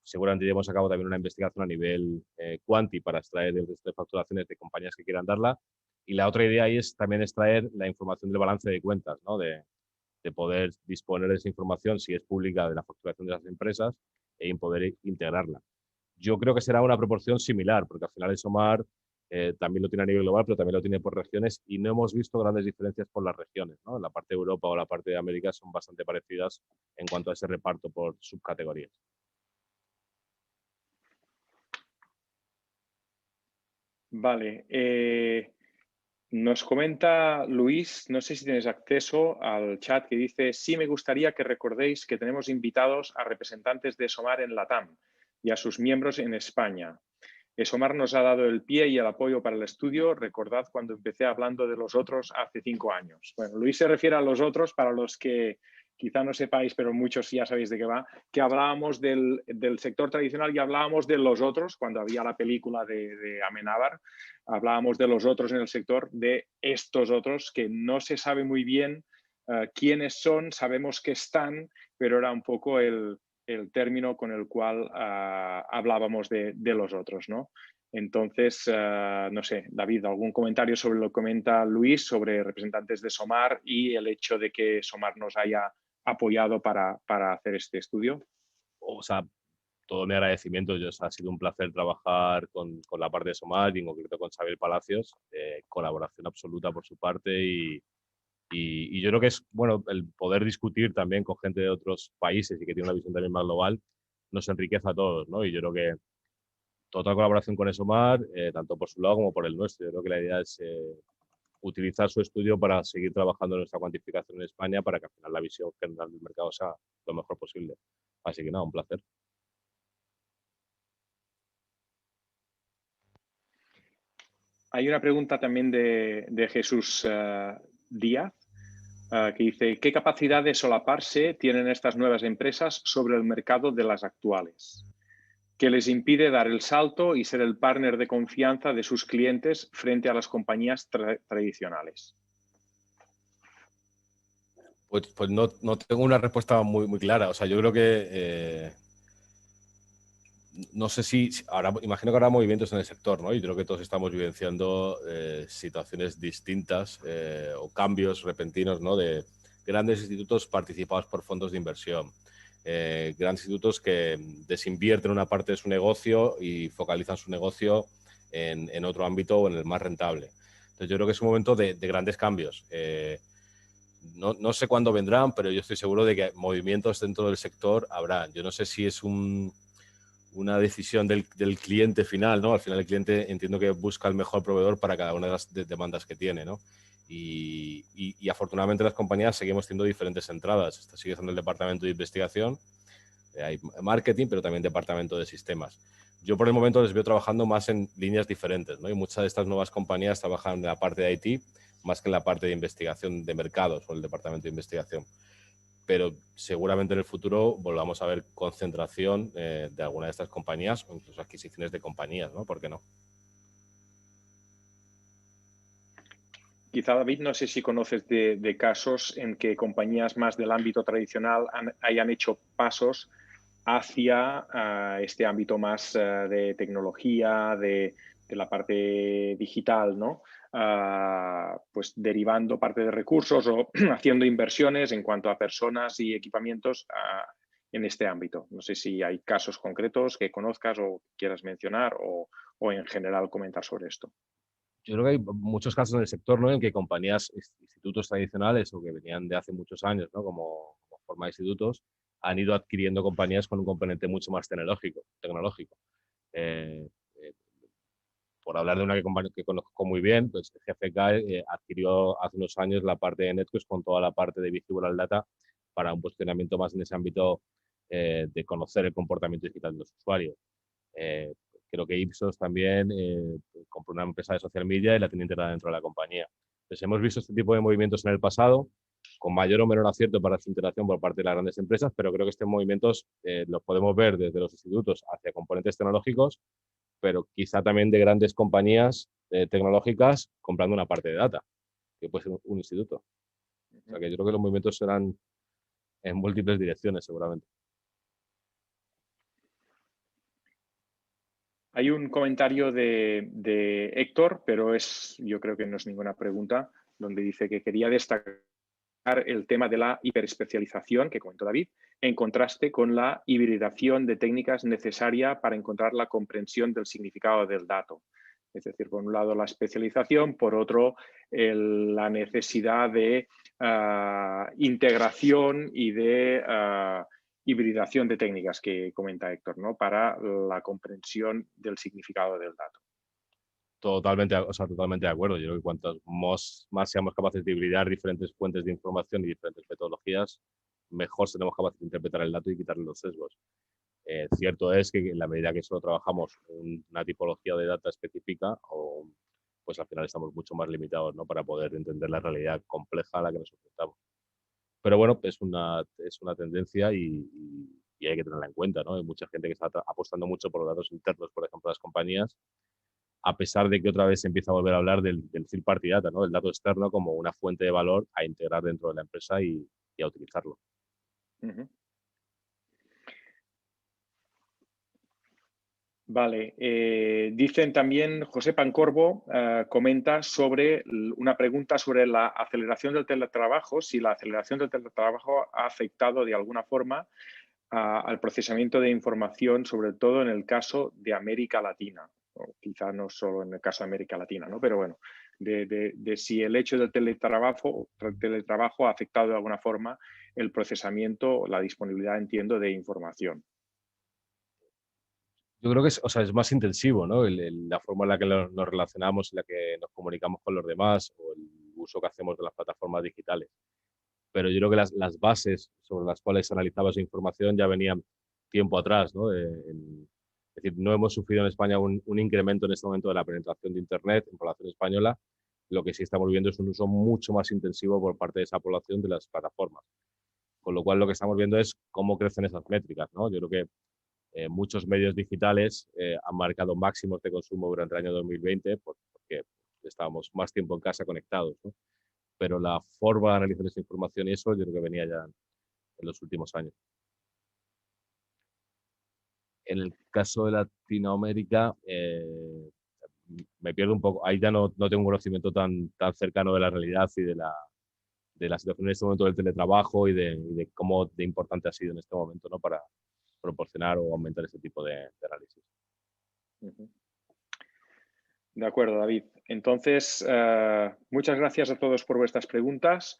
Seguramente llevamos a cabo también una investigación a nivel quanti para extraer el resto de facturaciones de compañías que quieran darla. Y la otra idea ahí es también extraer la información del balance de cuentas, ¿no? De poder disponer de esa información, si es pública, de la facturación de las empresas y poder integrarla. Yo creo que será una proporción similar, porque al final el SOMAR también lo tiene a nivel global, pero también lo tiene por regiones y no hemos visto grandes diferencias por las regiones, ¿no? La parte de Europa o la parte de América son bastante parecidas en cuanto a ese reparto por subcategorías. Vale. Nos comenta Luis, no sé si tienes acceso al chat, que dice: sí, me gustaría que recordéis que tenemos invitados a representantes de ESOMAR en LATAM y a sus miembros en España. ESOMAR nos ha dado el pie y el apoyo para el estudio. Recordad cuando empecé hablando de los otros hace 5 años. Bueno, Luis se refiere a los otros, para los que quizá no sepáis, pero muchos ya sabéis de qué va, que hablábamos del sector tradicional y hablábamos de los otros, cuando había la película de Amenábar, hablábamos de los otros en el sector, de estos otros que no se sabe muy bien quiénes son, sabemos que están, pero era un poco el término con el cual hablábamos de los otros, ¿no? Entonces, no sé, David, ¿algún comentario sobre lo que comenta Luis sobre representantes de SOMAR y el hecho de que SOMAR nos haya apoyado para hacer este estudio? O sea, todo mi agradecimiento. Ha sido un placer trabajar con la parte de SOMAR y en concreto con Xavier Palacios. Colaboración absoluta por su parte y yo creo que es, bueno, el poder discutir también con gente de otros países y que tiene una visión también más global, nos enriquece a todos, ¿no? Y yo creo que toda colaboración con ESOMAR, tanto por su lado como por el nuestro. Yo creo que la idea es utilizar su estudio para seguir trabajando en nuestra cuantificación en España para que al final la visión general del mercado sea lo mejor posible. Así que nada, un placer. Hay una pregunta también de Jesús Díaz, que dice: ¿qué capacidad de solaparse tienen estas nuevas empresas sobre el mercado de las actuales, que les impide dar el salto y ser el partner de confianza de sus clientes frente a las compañías tradicionales? Pues no tengo una respuesta muy clara. O sea, yo creo que no sé si ahora, imagino que habrá movimientos en el sector, ¿no? Y creo que todos estamos vivenciando situaciones distintas o cambios repentinos, ¿no? De grandes institutos participados por fondos de inversión. Grandes institutos que desinvierten una parte de su negocio y focalizan su negocio en otro ámbito o en el más rentable. Entonces yo creo que es un momento de grandes cambios. No sé cuándo vendrán, pero yo estoy seguro de que movimientos dentro del sector habrá. Yo no sé si es una decisión del cliente final, ¿no? Al final el cliente entiendo que busca el mejor proveedor para cada una de las demandas que tiene, ¿no? Y afortunadamente las compañías seguimos teniendo diferentes entradas. Esta sigue siendo el departamento de investigación, hay marketing, pero también departamento de sistemas. Yo por el momento les veo trabajando más en líneas diferentes, ¿no? Y muchas de estas nuevas compañías trabajan en la parte de IT más que en la parte de investigación de mercados o el departamento de investigación. Pero seguramente en el futuro volvamos a ver concentración de alguna de estas compañías o incluso adquisiciones de compañías, ¿no? ¿Por qué no? Quizá, David, no sé si conoces de casos en que compañías más del ámbito tradicional hayan hecho pasos hacia este ámbito más de tecnología, de la parte digital, ¿no? pues derivando parte de recursos o haciendo inversiones en cuanto a personas y equipamientos en este ámbito. No sé si hay casos concretos que conozcas o quieras mencionar o en general comentar sobre esto. Yo creo que hay muchos casos en el sector, ¿no?, en que compañías, institutos tradicionales o que venían de hace muchos años, ¿no?, como forma de institutos, han ido adquiriendo compañías con un componente mucho más tecnológico. Eh, eh, por hablar de una que conozco muy bien, pues GFK adquirió hace unos años la parte de Netquest con toda la parte de Behavioral Data para un posicionamiento más en ese ámbito de conocer el comportamiento digital de los usuarios. Eh, Creo que Ipsos también compró una empresa de social media y la tiene integrada dentro de la compañía. Entonces, hemos visto este tipo de movimientos en el pasado, con mayor o menor acierto para su integración por parte de las grandes empresas, pero creo que estos movimientos los podemos ver desde los institutos hacia componentes tecnológicos, pero quizá también de grandes compañías tecnológicas comprando una parte de data, que puede ser un instituto. O sea, que yo creo que los movimientos serán en múltiples direcciones, seguramente. Hay un comentario de Héctor, pero yo creo que no es ninguna pregunta, donde dice que quería destacar el tema de la hiperespecialización que comentó David, en contraste con la hibridación de técnicas necesaria para encontrar la comprensión del significado del dato. Es decir, por un lado la especialización, por otro la necesidad de integración y de hibridación de técnicas que comenta Héctor, ¿no?, para la comprensión del significado del dato. Totalmente, o sea, totalmente de acuerdo. Yo creo que cuantos más seamos capaces de hibridar diferentes fuentes de información y diferentes metodologías, mejor seremos capaces de interpretar el dato y quitarle los sesgos. Cierto es que en la medida que solo trabajamos una tipología de data específica, pues al final estamos mucho más limitados, ¿no?, para poder entender la realidad compleja a la que nos enfrentamos. Pero bueno, es una tendencia y hay que tenerla en cuenta, ¿no? Hay mucha gente que está apostando mucho por los datos internos, por ejemplo, de las compañías, a pesar de que otra vez se empieza a volver a hablar del third party data, ¿no?, del dato externo como una fuente de valor a integrar dentro de la empresa y a utilizarlo. Uh-huh. Vale, dicen también, José Pancorbo comenta sobre una pregunta sobre la aceleración del teletrabajo, si la aceleración del teletrabajo ha afectado de alguna forma al procesamiento de información, sobre todo en el caso de América Latina, o quizá no solo en el caso de América Latina, ¿no?, pero bueno, de si el hecho del teletrabajo ha afectado de alguna forma el procesamiento, la disponibilidad, entiendo, de información. Yo creo que es más intensivo, ¿no?, la forma en la que nos relacionamos, en la que nos comunicamos con los demás o el uso que hacemos de las plataformas digitales. Pero yo creo que las bases sobre las cuales se analizaba esa información ya venían tiempo atrás, ¿no? Es decir, no hemos sufrido en España un incremento en este momento de la penetración de Internet en población española. Lo que sí estamos viendo es un uso mucho más intensivo por parte de esa población de las plataformas. Con lo cual, lo que estamos viendo es cómo crecen esas métricas, ¿no? Yo creo que muchos medios digitales han marcado máximos de consumo durante el año 2020 porque estábamos más tiempo en casa conectados, ¿no? Pero la forma de analizar esa información y eso yo creo que venía ya en los últimos años. En el caso de Latinoamérica, me pierdo un poco. Ahí ya no tengo un conocimiento tan cercano de la realidad y de la situación en este momento del teletrabajo y de cómo de importante ha sido en este momento, ¿no?, para proporcionar o aumentar ese tipo de análisis. Uh-huh. De acuerdo, David. Entonces, muchas gracias a todos por vuestras preguntas.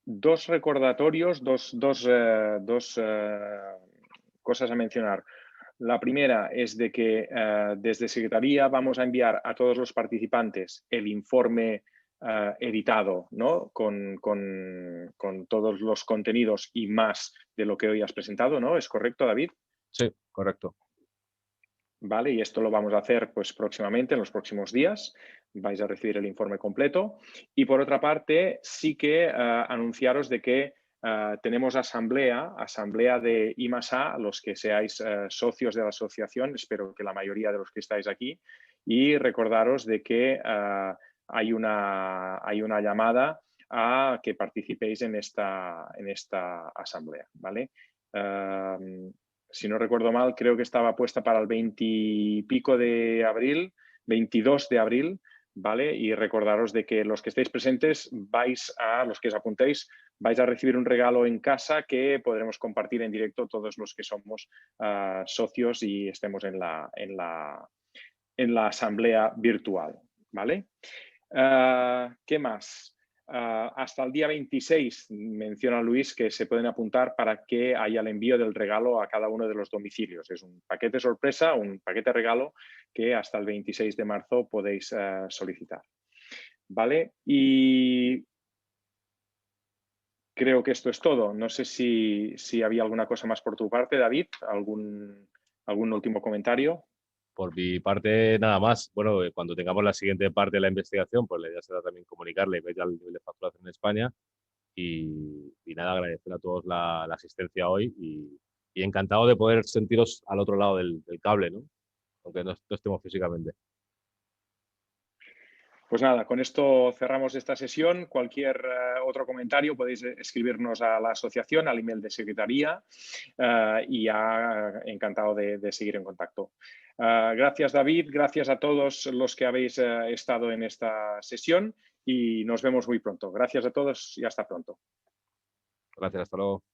Dos recordatorios, dos cosas a mencionar. La primera es de que desde Secretaría vamos a enviar a todos los participantes el informe editado, ¿no?, con todos los contenidos y más de lo que hoy has presentado, ¿no? ¿Es correcto, David? Sí, correcto. Vale, y esto lo vamos a hacer pues próximamente, en los próximos días. Vais a recibir el informe completo. Y por otra parte, sí que anunciaros de que tenemos asamblea de I+A, los que seáis socios de la asociación, espero que la mayoría de los que estáis aquí, y recordaros de que hay una llamada a que participéis en esta asamblea, ¿vale? Si no recuerdo mal, creo que estaba puesta para el 20 y pico de abril, 22 de abril, ¿vale? Y recordaros de que los que estéis presentes, los que os apuntéis, vais a recibir un regalo en casa que podremos compartir en directo todos los que somos socios y estemos en la asamblea virtual, ¿vale? ¿Qué más? Hasta el día 26, menciona Luis, que se pueden apuntar para que haya el envío del regalo a cada uno de los domicilios. Es un paquete sorpresa, un paquete regalo que hasta el 26 de marzo podéis solicitar. ¿Vale? Y creo que esto es todo. No sé si había alguna cosa más por tu parte, David. ¿Algún último comentario? Por mi parte, nada más. Bueno, cuando tengamos la siguiente parte de la investigación, pues la idea será también comunicarle, ver ya el nivel de facturación en España y nada, agradecer a todos la asistencia hoy y encantado de poder sentiros al otro lado del cable, ¿no? Aunque no estemos físicamente. Pues nada, con esto cerramos esta sesión. Cualquier otro comentario podéis escribirnos a la asociación, al email de secretaría y ya encantado de seguir en contacto. Gracias, David. Gracias a todos los que habéis estado en esta sesión y nos vemos muy pronto. Gracias a todos y hasta pronto. Gracias, hasta luego.